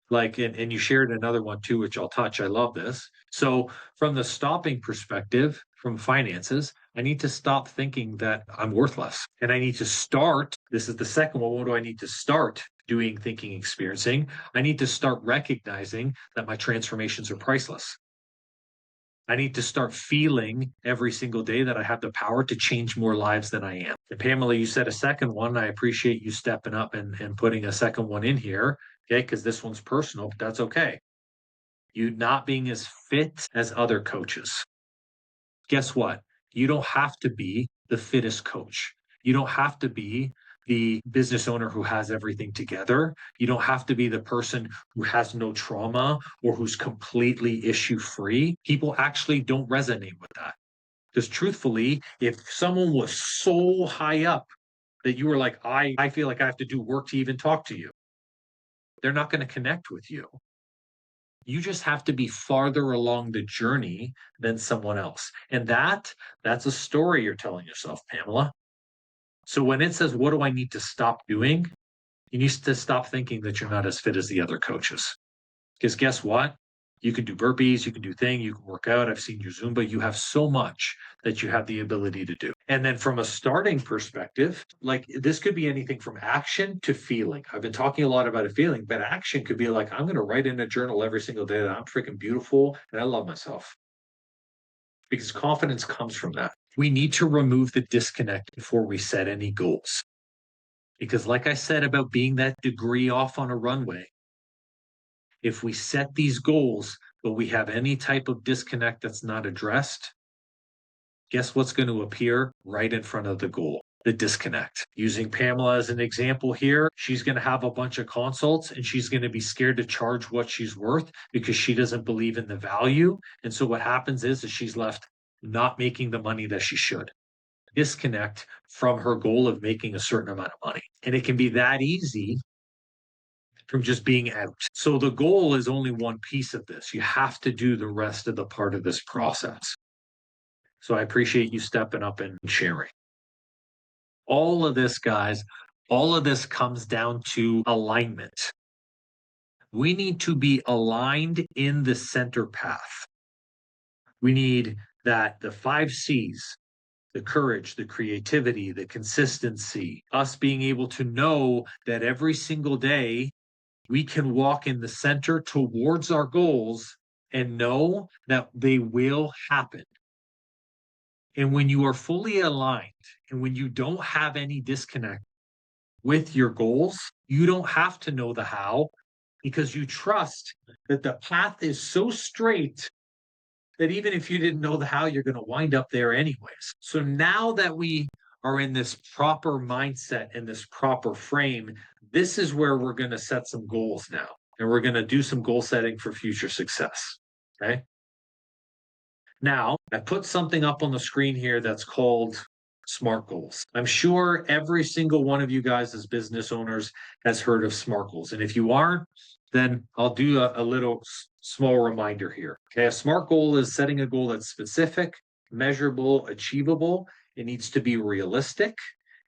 Like, and you shared another one too, which I'll touch. I love this. So from the stopping perspective, from finances, I need to stop thinking that I'm worthless. And I need to start. This is the second one. What do I need to start doing, thinking, experiencing? I need to start recognizing that my transformations are priceless. I need to start feeling every single day that I have the power to change more lives than I am. And Pamela, you said a second one. I appreciate you stepping up and putting a second one in here. Okay. Because this one's personal, but that's okay. You not being as fit as other coaches. Guess what? You don't have to be the fittest coach. You don't have to be the business owner who has everything together. You don't have to be the person who has no trauma or who's completely issue free. People actually don't resonate with that. Because truthfully, if someone was so high up that you were like, I feel like I have to do work to even talk to you, they're not going to connect with you. You just have to be farther along the journey than someone else. And that's a story you're telling yourself, Pamela. So when it says, what do I need to stop doing? You need to stop thinking that you're not as fit as the other coaches. Because guess what? You can do burpees, you can do things, you can work out. I've seen your Zumba. You have so much that you have the ability to do. And then from a starting perspective, like this could be anything from action to feeling. I've been talking a lot about a feeling, but action could be like, I'm going to write in a journal every single day that I'm freaking beautiful and I love myself. Because confidence comes from that. We need to remove the disconnect before we set any goals. Because like I said about being that degree off on a runway, if we set these goals, but we have any type of disconnect that's not addressed, guess what's going to appear right in front of the goal? The disconnect. Using Pamela as an example here, she's going to have a bunch of consults and she's going to be scared to charge what she's worth because she doesn't believe in the value. And so what happens is she's left not making the money that she should. Disconnect from her goal of making a certain amount of money. And it can be that easy from just being out. So the goal is only one piece of this. You have to do the rest of the part of this process. So I appreciate you stepping up and sharing. All of this, guys, all of this comes down to alignment. We need to be aligned in the center path. We need that the 5 C's, the courage, the creativity, the consistency, us being able to know that every single day we can walk in the center towards our goals and know that they will happen. And when you are fully aligned and when you don't have any disconnect with your goals, you don't have to know the how because you trust that the path is so straight that even if you didn't know the how, you're going to wind up there anyways. So now that we are in this proper mindset and this proper frame, this is where we're going to set some goals now. and we're going to do some goal setting for future success. Okay. Now, I put something up on the screen here that's called SMART goals. I'm sure every single one of you guys as business owners has heard of SMART goals. And if you aren't, then I'll do a little small reminder here. Okay, a SMART goal is setting a goal that's specific, measurable, achievable. It needs to be realistic,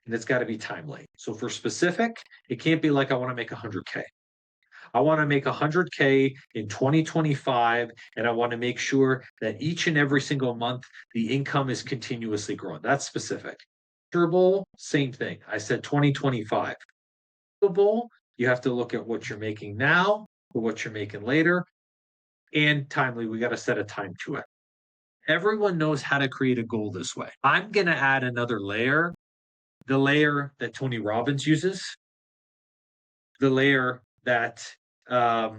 and it's got to be timely. So for specific, it can't be like I want to make 100K. I want to make 100K in 2025, and I want to make sure that each and every single month the income is continuously growing. That's specific. Measurable, same thing. I said 2025. Achievable, you have to look at what you're making now or what you're making later. And timely, we got to set a time to it. Everyone knows how to create a goal this way. I'm going to add another layer, the layer that Tony Robbins uses, the layer that Dale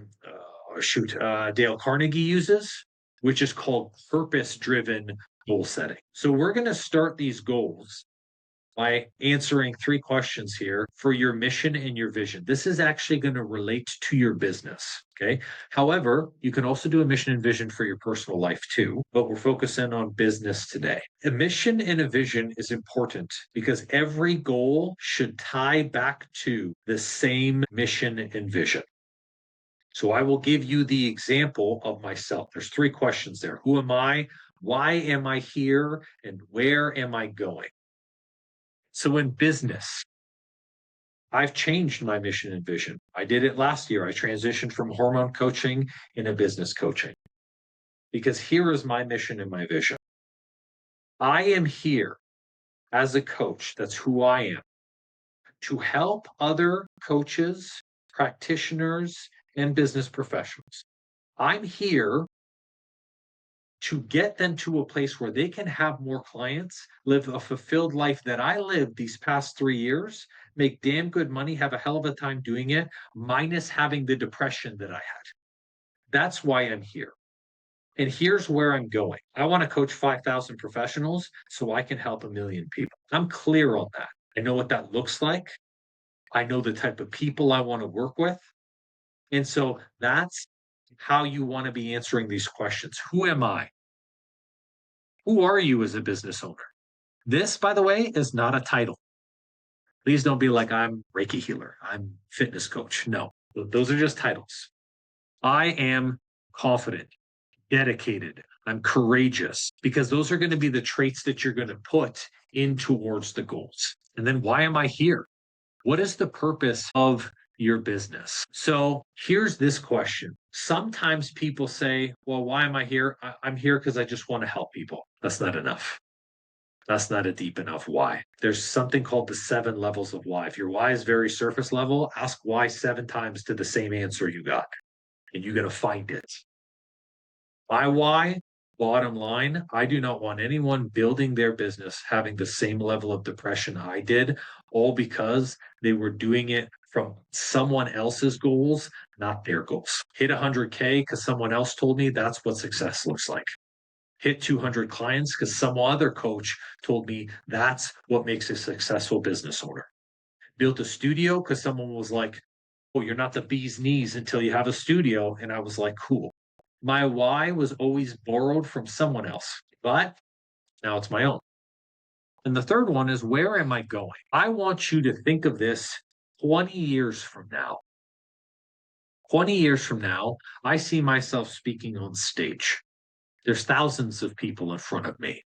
Carnegie uses, which is called purpose-driven goal setting. So we're going to start these goals by answering 3 questions here for your mission and your vision. This is actually going to relate to your business, okay? However, you can also do a mission and vision for your personal life too, but we're focusing on business today. A mission and a vision is important because every goal should tie back to the same mission and vision. So I will give you the example of myself. There's 3 questions there. Who am I? Why am I here? And where am I going? So in business, I've changed my mission and vision. I did it last year. I transitioned from hormone coaching into business coaching because here is my mission and my vision. I am here as a coach. That's who I am, to help other coaches, practitioners, and business professionals. I'm here to get them to a place where they can have more clients, live a fulfilled life that I lived these past 3 years, make damn good money, have a hell of a time doing it, minus having the depression that I had. That's why I'm here. And here's where I'm going. I want to coach 5,000 professionals so I can help 1 million people. I'm clear on that. I know what that looks like. I know the type of people I want to work with. And so that's how you want to be answering these questions. Who am I? Who are you as a business owner? This, by the way, is not a title. Please don't be like, I'm Reiki healer, I'm fitness coach. No, those are just titles. I am confident, dedicated, I'm courageous, because those are going to be the traits that you're going to put in towards the goals. And then why am I here? What is the purpose of your business? So here's this question. Sometimes people say, well, why am I here? I'm here because I just want to help people. That's not enough. That's not a deep enough why. There's something called the 7 levels of why. If your why is very surface level, ask why 7 times to the same answer you got, and you're going to find it. My why, bottom line, I do not want anyone building their business having the same level of depression I did, all because they were doing it from someone else's goals, not their goals. Hit 100K because someone else told me that's what success looks like. Hit 200 clients because some other coach told me that's what makes a successful business owner. Built a studio because someone was like, oh, you're not the bee's knees until you have a studio. And I was like, cool. My why was always borrowed from someone else, but now it's my own. And the third one is, where am I going? I want you to think of this 20 years from now. 20 years from now, I see myself speaking on stage. There's thousands of people in front of me.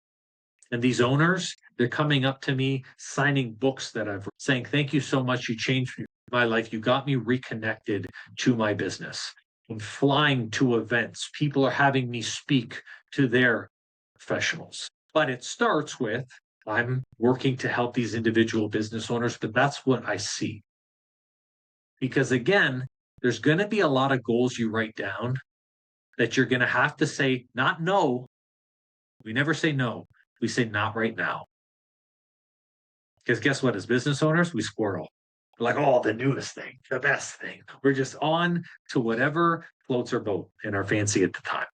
And these owners, they're coming up to me, signing books that I've saying, thank you so much. You changed my life. You got me reconnected to my business. I'm flying to events. People are having me speak to their professionals. But it starts with, I'm working to help these individual business owners, but that's what I see. Because again, there's going to be a lot of goals you write down that you're going to have to say, not no. We never say no. We say not right now. Because guess what? As business owners, we squirrel. We're like, oh, the newest thing, the best thing. We're just on to whatever floats our boat in our fancy at the time.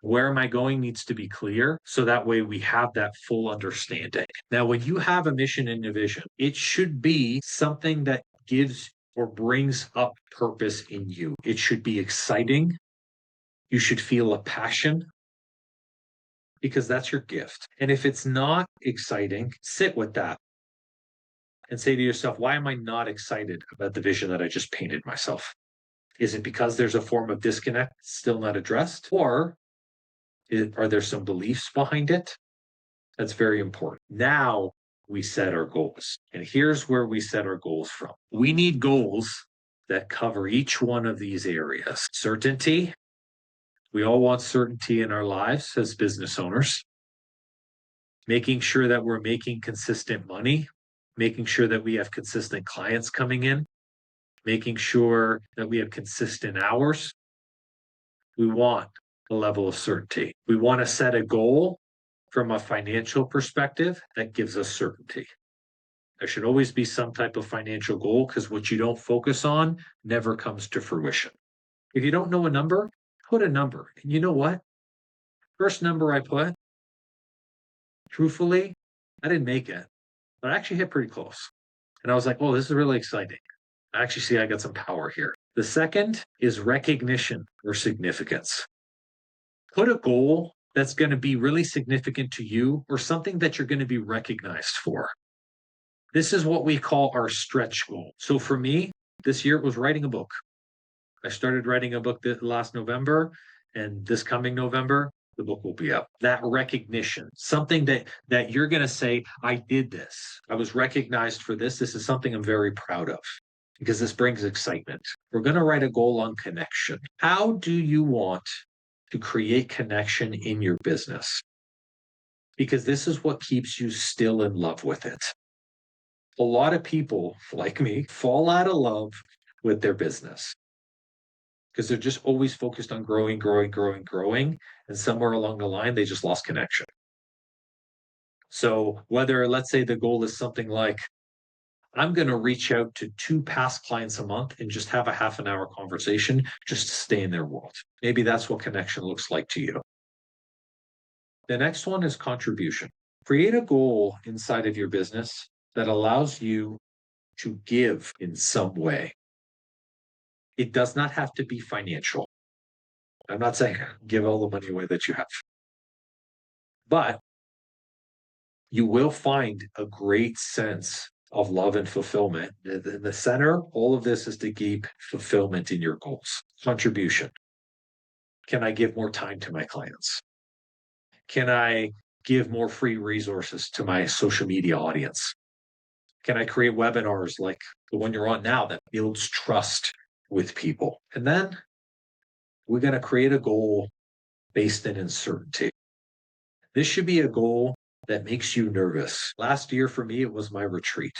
Where am I going needs to be clear. So that way we have that full understanding. Now, when you have a mission and a vision, it should be something that gives or brings up purpose in you. It should be exciting. You should feel a passion because that's your gift. And if it's not exciting, sit with that and say to yourself, why am I not excited about the vision that I just painted myself? Is it because there's a form of disconnect still not addressed? Or are there some beliefs behind it? That's very important. Now we set our goals. And here's where we set our goals from. We need goals that cover each one of these areas. Certainty. We all want certainty in our lives as business owners. Making sure that we're making consistent money, making sure that we have consistent clients coming in, making sure that we have consistent hours. We want a level of certainty. We want to set a goal from a financial perspective that gives us certainty. There should always be some type of financial goal because what you don't focus on never comes to fruition. If you don't know a number, put a number. And you know what? First number I put, truthfully, I didn't make it, but I actually hit pretty close. And I was like, oh, this is really exciting. I actually see I got some power here. The second is recognition or significance. Put a goal that's going to be really significant to you or something that you're going to be recognized for. This is what we call our stretch goal. So for me, this year it was writing a book. I started writing a book last November, and this coming November, the book will be up. That recognition, something that you're going to say, I did this. I was recognized for this. This is something I'm very proud of because this brings excitement. We're going to write a goal on connection. How do you want to create connection in your business? Because this is what keeps you still in love with it. A lot of people like me fall out of love with their business because they're just always focused on growing. And somewhere along the line, they just lost connection. So whether, let's say the goal is something like, I'm going to reach out to 2 past clients a month and just have a half an hour conversation just to stay in their world. Maybe that's what connection looks like to you. The next one is contribution. Create a goal inside of your business that allows you to give in some way. It does not have to be financial. I'm not saying give all the money away that you have, but you will find a great sense of love and fulfillment. In the center, all of this is to keep fulfillment in your goals. Contribution. Can I give more time to my clients? Can I give more free resources to my social media audience? Can I create webinars like the one you're on now that builds trust with people? And then we're going to create a goal based in uncertainty. This should be a goal that makes you nervous. Last year for me, it was my retreat.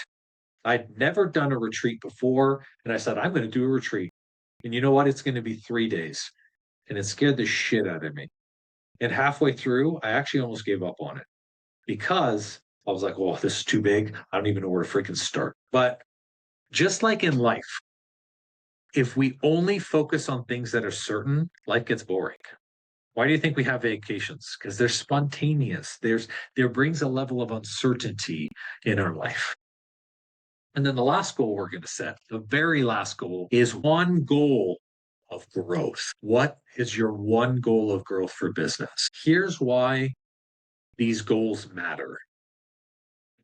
I'd never done a retreat before, and I said, I'm going to do a retreat. And you know what? It's going to be 3 days. And it scared the shit out of me. And halfway through, I actually almost gave up on it because I was like, oh, this is too big. I don't even know where to freaking start. But just like in life, if we only focus on things that are certain, life gets boring. Why do you think we have vacations? Because they're spontaneous. There brings a level of uncertainty in our life. And then the last goal we're going to set, the very last goal, is one goal of growth. What is your one goal of growth for business? Here's why these goals matter.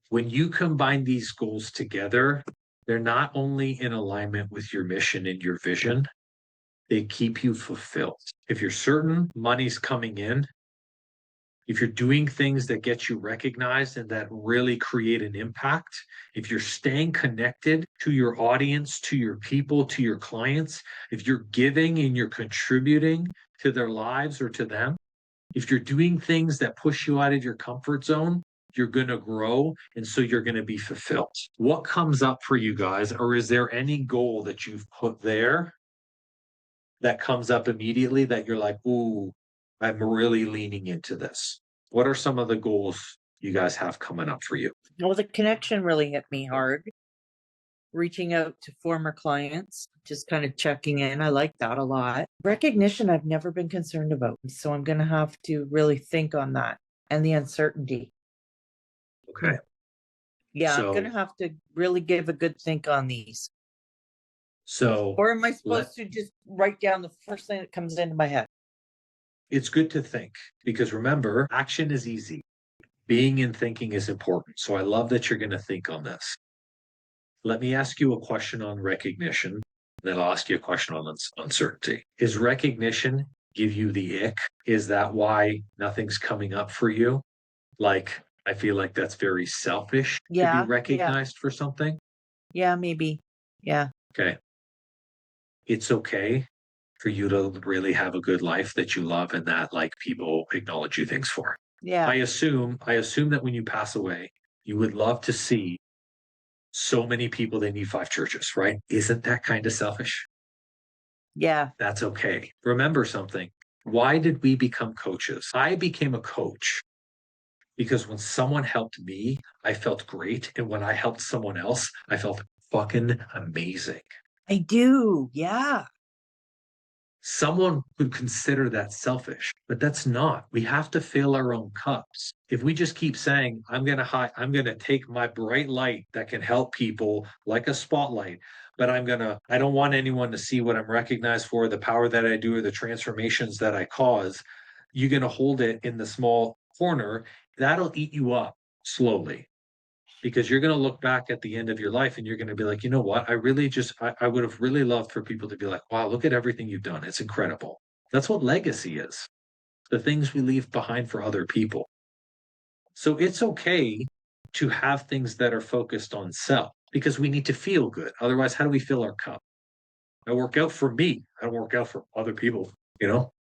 When you combine these goals together, they're not only in alignment with your mission and your vision, they keep you fulfilled. If you're certain money's coming in, if you're doing things that get you recognized and that really create an impact, if you're staying connected to your audience, to your people, to your clients, if you're giving and you're contributing to their lives or to them, if you're doing things that push you out of your comfort zone, you're going to grow. And so you're going to be fulfilled. What comes up for you guys? Or is there any goal that you've put there that comes up immediately that you're like, ooh, I'm really leaning into this? What are some of the goals you guys have coming up for you? Well, the connection really hit me hard. Reaching out to former clients, just kind of checking in. I like that a lot. Recognition, I've never been concerned about. So I'm going to have to really think on that and the uncertainty. Okay. Yeah, I'm So going to have to really give a good think on these. So Or am I let supposed to just write down the first thing that comes into my head? it's good to think, because remember, action is easy. Being and thinking is important. So I love that you're going to think on this. Let me ask you a question on recognition. Then I'll ask you a question on uncertainty. Is recognition give you the ick? Is that why nothing's coming up for you? Like, I feel like that's very selfish to be Yeah, recognized for something. yeah, maybe. Yeah, Okay. It's okay for you to really have a good life that you love and that like people acknowledge you things for. yeah, I assume that when you pass away, you would love to see so many people they need 5 churches, right? Isn't that kind of selfish? yeah. That's okay. Remember something. Why did we become coaches? I became a coach because when someone helped me, I felt great. And when I helped someone else, I felt fucking amazing. I do. Yeah. Someone could consider that selfish, but that's not. We have to fill our own cups. If we just keep saying, I'm going to take my bright light that can help people like a spotlight, but I don't want anyone to see what I'm recognized for, the power that I do, or the transformations that I cause. You're going to hold it in the small corner. That'll eat you up slowly, because you're going to look back at the end of your life and you're going to be like, you know what? I would have really loved for people to be like, wow, look at everything you've done. It's incredible. That's what legacy is, the things we leave behind for other people. So it's okay to have things that are focused on self because we need to feel good. Otherwise, how do we fill our cup? I work out for me. I don't work out for other people, you know?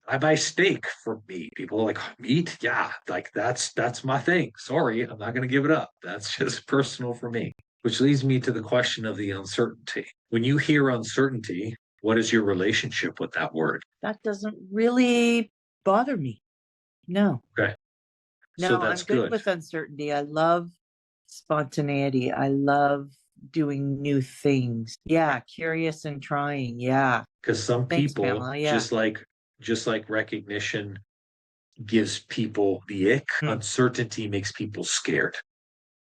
I buy steak for meat. People are like, meat? Yeah, like that's my thing. Sorry, I'm not gonna give it up. That's just personal for me. Which leads me to the question of the uncertainty. When you hear uncertainty, what is your relationship with that word? That doesn't really bother me. No, Okay. So no, that's I'm good good. with uncertainty. I love spontaneity. I love doing new things. Yeah, curious and trying. Yeah. Because some Thanks, people, Pamela. Yeah. just like recognition gives people the ick, Mm. uncertainty makes people scared.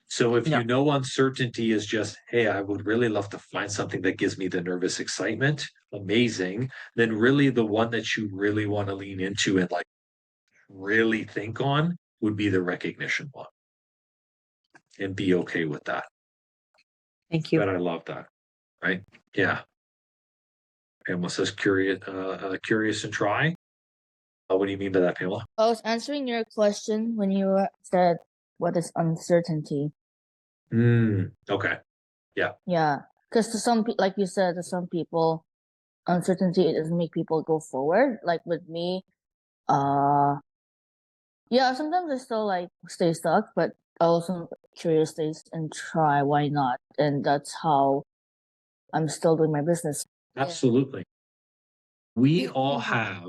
So if No, you know uncertainty is just, hey, I would really love to find something that gives me the nervous excitement, amazing, then really the one that you really want to lean into and like really think on would be the recognition one, and be okay with that. thank you. But I love that. Right? Yeah. Pamela says curious and try. What do you mean by that, Pamela? I was answering your question when you said, what is uncertainty? Okay. Yeah. Yeah. Because to some, like you said, to some people, uncertainty, it doesn't make people go forward. Like with me, uh, yeah, sometimes I still like stay stuck, but I also curious stays and try, why not? And that's how I'm still doing my business. Yeah. Absolutely. We all have,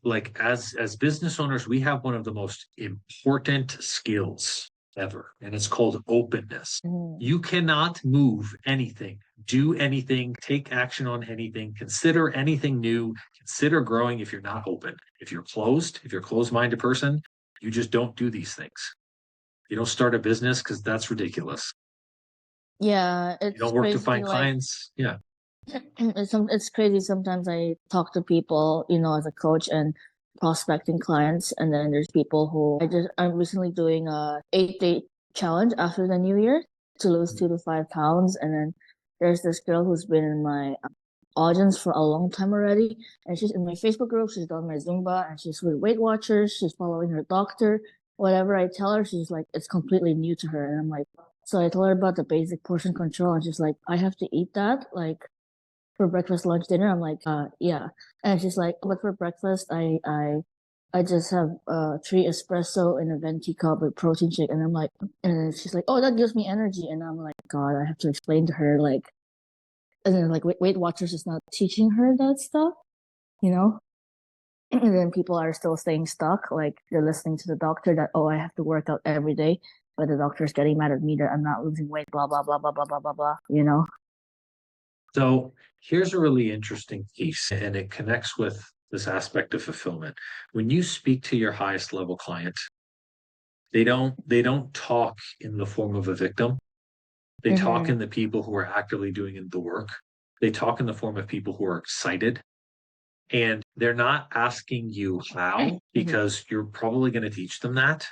like, as business owners, we have one of the most important skills ever, and it's called openness. Mhm. You cannot move anything, do anything, take action on anything, consider anything new, consider growing if you're not open. If you're closed, if you're a closed-minded person, you just don't do these things. You don't start a business because that's ridiculous. Yeah, You don't it's work to crazy. find Like clients. Yeah. it's crazy. Sometimes I talk to people, as a coach and prospecting clients, and then there's people who I'm recently doing a 8-day challenge after the new year to lose 2 to 5 pounds, and then there's this girl who's been in my audience for a long time already, and she's in my Facebook group. She's done my Zumba, and she's with Weight Watchers. She's following her doctor. Whatever I tell her, she's like, it's completely new to her, and I'm like, so I told her about the basic portion control, and she's like, I have to eat that, like for breakfast, lunch, dinner. I'm like, yeah. And she's like, but for breakfast, I just have 3 espresso in a venti cup with protein shake. And I'm like, and she's like, oh, that gives me energy. And I'm like, God, I have to explain to her, like, and then like Weight Watchers is not teaching her that stuff, you know. And then people are still staying stuck, like they're listening to the doctor that, oh, I have to work out every day, but the doctor's getting mad at me that I'm not losing weight, blah blah blah blah blah blah blah blah, you know. So here's a really interesting piece, and it connects with this aspect of fulfillment. When you speak to your highest level client, they don't talk in the form of a victim. They talk in the people who are actively doing the work. They talk in the form of people who are excited. And they're not asking you how, because you're probably going to teach them that.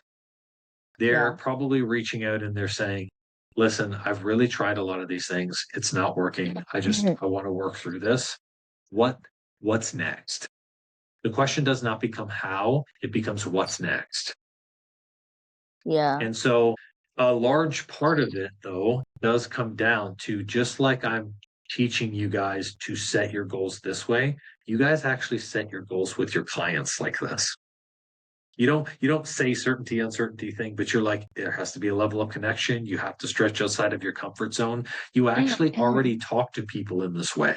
They're probably reaching out and they're saying, listen, I've really tried a lot of these things. It's not working. I want to work through this. What's next? The question does not become how, it becomes what's next. Yeah. And so a large part of it, though, does come down to, just like I'm teaching you guys to set your goals this way, you guys actually set your goals with your clients like this. You don't say certainty, uncertainty thing, but you're like, there has to be a level of connection. You have to stretch outside of your comfort zone. You actually already talk to people in this way.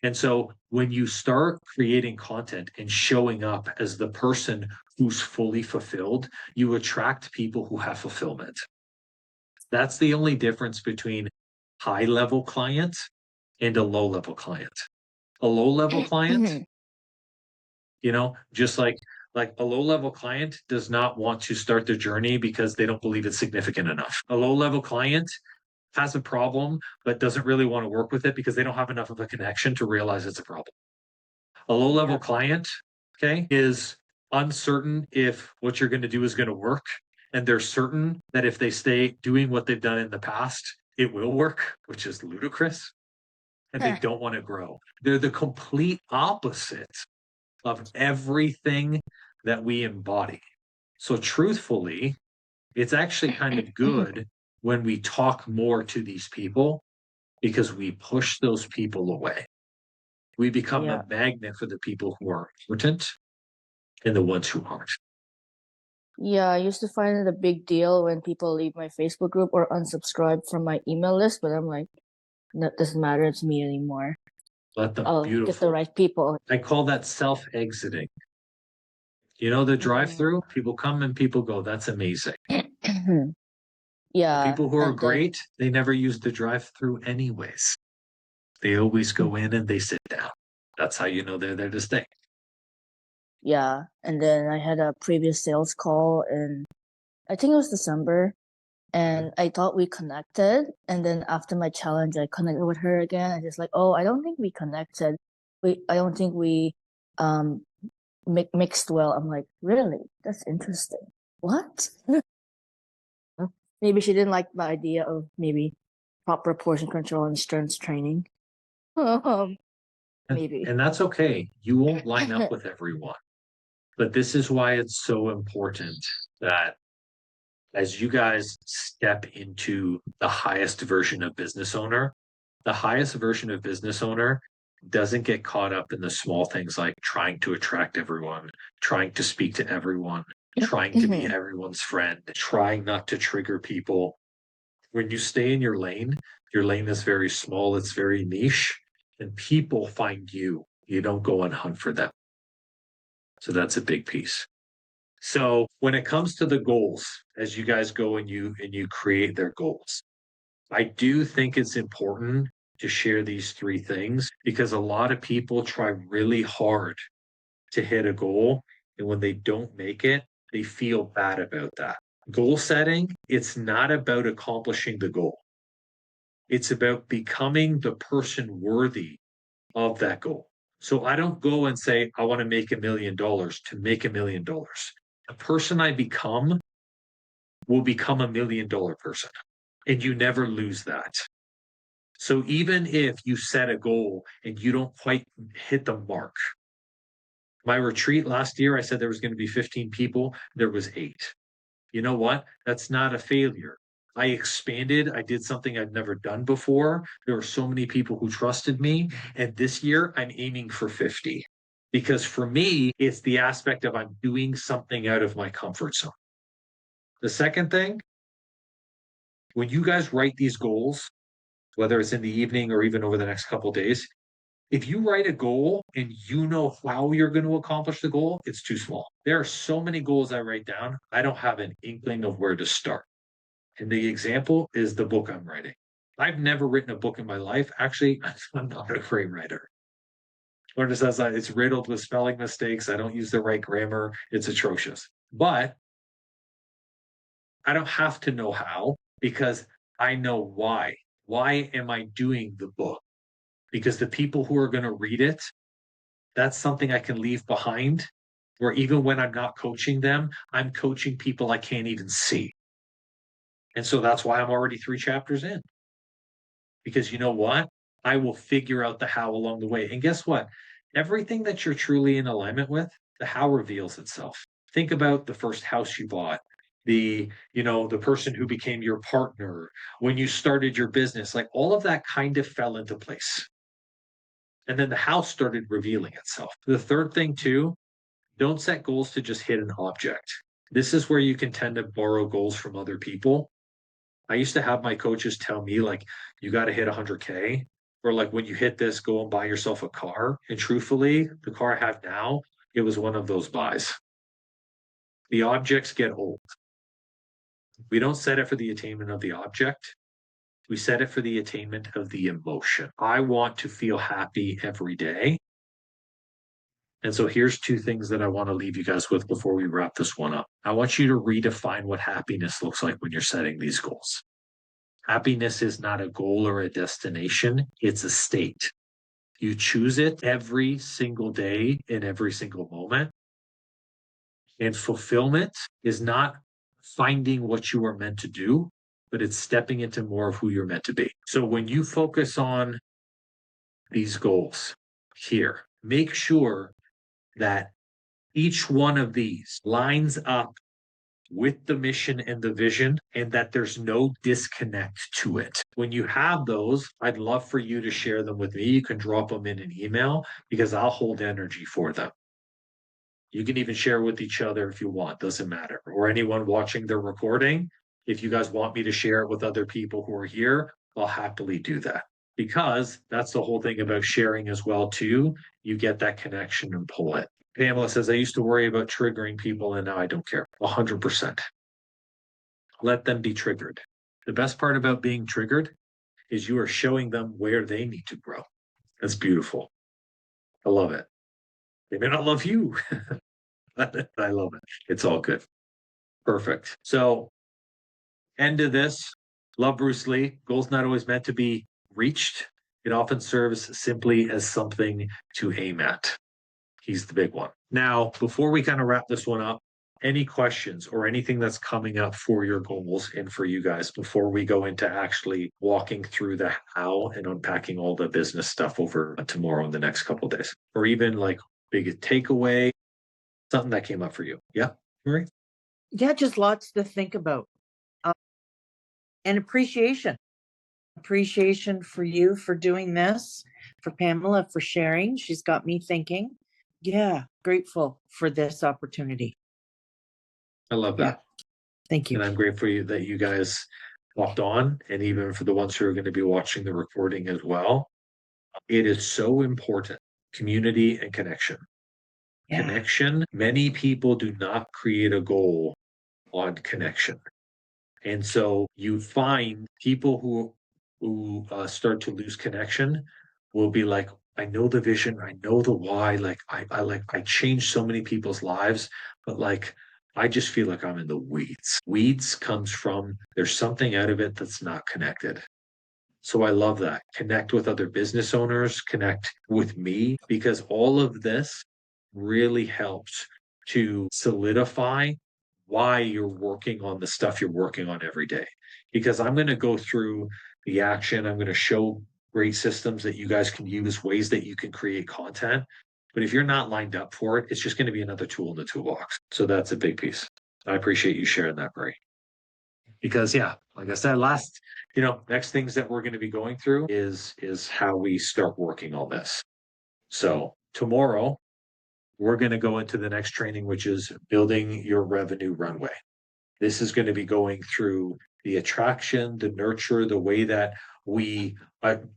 And so when you start creating content and showing up as the person who's fully fulfilled, you attract people who have fulfillment. That's the only difference between high level client and a low level client. A low level client, just like a low level client does not want to start their journey because they don't believe it's significant enough. A low level client has a problem, but doesn't really want to work with it because they don't have enough of a connection to realize it's a problem. A low level client, okay, is uncertain if what you're going to do is going to work. And they're certain that if they stay doing what they've done in the past, it will work, which is ludicrous. And they don't want to grow. They're the complete opposite of everything that we embody. So truthfully, it's actually kind of good when we talk more to these people, because we push those people away. We become a magnet for the people who are important and the ones who aren't. Yeah, I used to find it a big deal when people leave my Facebook group or unsubscribe from my email list, but I'm like, that doesn't matter to me anymore. Let them. I'll Beautiful. get the right people. I call that self-exiting. The drive-through, people come and people go. That's amazing. Yeah. The people who are great, they never use the drive-through anyways. They always go in and they sit down. That's how you know they're there to stay. Yeah. And then I had a previous sales call in, I think it was December, and I thought we connected. And then after my challenge, I connected with her again. I just like, oh, I don't think we connected. I don't think we mixed well. I'm like, really? That's interesting. What? Maybe she didn't like my idea of maybe proper portion control and strength training. Maybe. And that's okay. You won't line up with everyone. But this is why it's so important that as you guys step into the highest version of business owner, the highest version of business owner doesn't get caught up in the small things like trying to attract everyone, trying to speak to everyone, trying to be everyone's friend, trying not to trigger people. When you stay in your lane is very small, it's very niche, and people find you. You don't go and hunt for them. So that's a big piece. So when it comes to the goals, as you guys go and you create their goals, I do think it's important to share these three things, because a lot of people try really hard to hit a goal, and when they don't make it, they feel bad about that. Goal setting, it's not about accomplishing the goal. It's about becoming the person worthy of that goal. So I don't go and say, I want to make $1 million to make $1 million. The person I become will become $1 million person. And you never lose that. So even if you set a goal and you don't quite hit the mark, my retreat last year, I said there was going to be 15 people. There was 8. You know what? That's not a failure. I expanded. I did something I'd never done before. There were so many people who trusted me. And this year I'm aiming for 50. Because for me, it's the aspect of I'm doing something out of my comfort zone. The second thing, when you guys write these goals, whether it's in the evening or even over the next couple of days, if you write a goal and you know how you're going to accomplish the goal, it's too small. There are so many goals I write down, I don't have an inkling of where to start. And the example is the book I'm writing. I've never written a book in my life. Actually, I'm not a great writer. Or it says that it's riddled with spelling mistakes. I don't use the right grammar. It's atrocious. But I don't have to know how, because I know why. Why am I doing the book? Because the people who are going to read it, that's something I can leave behind. Or even when I'm not coaching them, I'm coaching people I can't even see. And so that's why I'm already 3 chapters in. Because you know what? I will figure out the how along the way. And guess what? Everything that you're truly in alignment with, the how reveals itself. Think about the first house you bought, the person who became your partner, when you started your business, like all of that kind of fell into place. And then the how started revealing itself. The third thing, too, don't set goals to just hit an object. This is where you can tend to borrow goals from other people. I used to have my coaches tell me, like, you got to hit 100K, or like, when you hit this, go and buy yourself a car. And truthfully, the car I have now, it was one of those buys. The objects get old. We don't set it for the attainment of the object. We set it for the attainment of the emotion. I want to feel happy every day. And so here's 2 things that I want to leave you guys with before we wrap this one up. I want you to redefine what happiness looks like when you're setting these goals. Happiness is not a goal or a destination, it's a state. You choose it every single day in every single moment. And fulfillment is not finding what you are meant to do, but it's stepping into more of who you're meant to be. So when you focus on these goals here, make sure that each one of these lines up with the mission and the vision, and that there's no disconnect to it. When you have those, I'd love for you to share them with me. You can drop them in an email because I'll hold energy for them. You can even share with each other if you want, doesn't matter. Or anyone watching the recording, if you guys want me to share it with other people who are here, I'll happily do that. Because that's the whole thing about sharing as well, too. You get that connection and pull it. Pamela says, I used to worry about triggering people and now I don't care. 100%. Let them be triggered. The best part about being triggered is you are showing them where they need to grow. That's beautiful. I love it. They may not love you, but I love it. It's all good. Perfect. So, end of this. Love Bruce Lee. Goals not always meant to be reached. It often serves simply as something to aim at. He's the big one. Now, before we kind of wrap this one up, any questions or anything that's coming up for your goals and for you guys before we go into actually walking through the how and unpacking all the business stuff over tomorrow and the next couple of days, or even like big takeaway, something that came up for you? Yeah, Marie? Yeah, just lots to think about. And appreciation. Appreciation for you for doing this, for Pamela for sharing. She's got me thinking. Yeah, grateful for this opportunity. I love Yeah. that. Thank you. And I'm grateful that you guys walked on, and even for the ones who are going to be watching the recording as well. It is so important. Community and connection. Yeah. Connection. Many people do not create a goal on connection. And so you find people who start to lose connection will be like, I know the vision, I know the why, like I changed so many people's lives, but like I just feel like I'm in the weeds. Weeds comes from there's something out of it that's not connected. So I love that. Connect with other business owners, connect with me, because all of this really helps to solidify why you're working on the stuff you're working on every day. Because I'm going to go through the action, I'm going to show great systems that you guys can use, ways that you can create content. But if you're not lined up for it, it's just going to be another tool in the toolbox. So that's a big piece. I appreciate you sharing that, Bray. Because yeah, like I said, next things that we're going to be going through is how we start working on this. So tomorrow we're going to go into the next training, which is building your revenue runway. This is going to be going through the attraction, the nurture, the way that we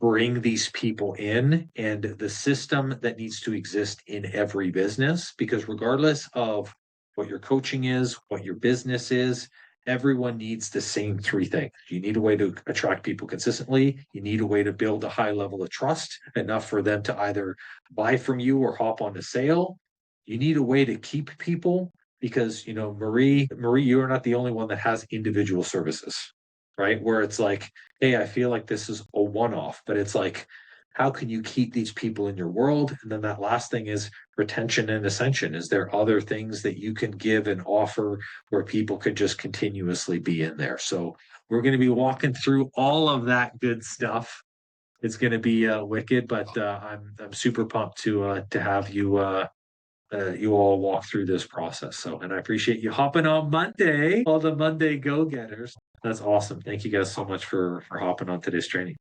bring these people in, and the system that needs to exist in every business. Because regardless of what your coaching is, what your business is, everyone needs the same 3 things. You need a way to attract people consistently. You need a way to build a high level of trust, enough for them to either buy from you or hop on a sale. You need a way to keep people, because Marie, you're not the only one that has individual services. right? Where it's like, hey, I feel like this is a one-off, but it's like, how can you keep these people in your world? And then that last thing is retention and ascension. Is there other things that you can give and offer where people could just continuously be in there? So we're going to be walking through all of that good stuff. It's going to be wicked, but I'm super pumped to have you all walk through this process. So, and I appreciate you hopping on Monday, all the Monday go getters. That's awesome. Thank you guys so much for hopping on today's training.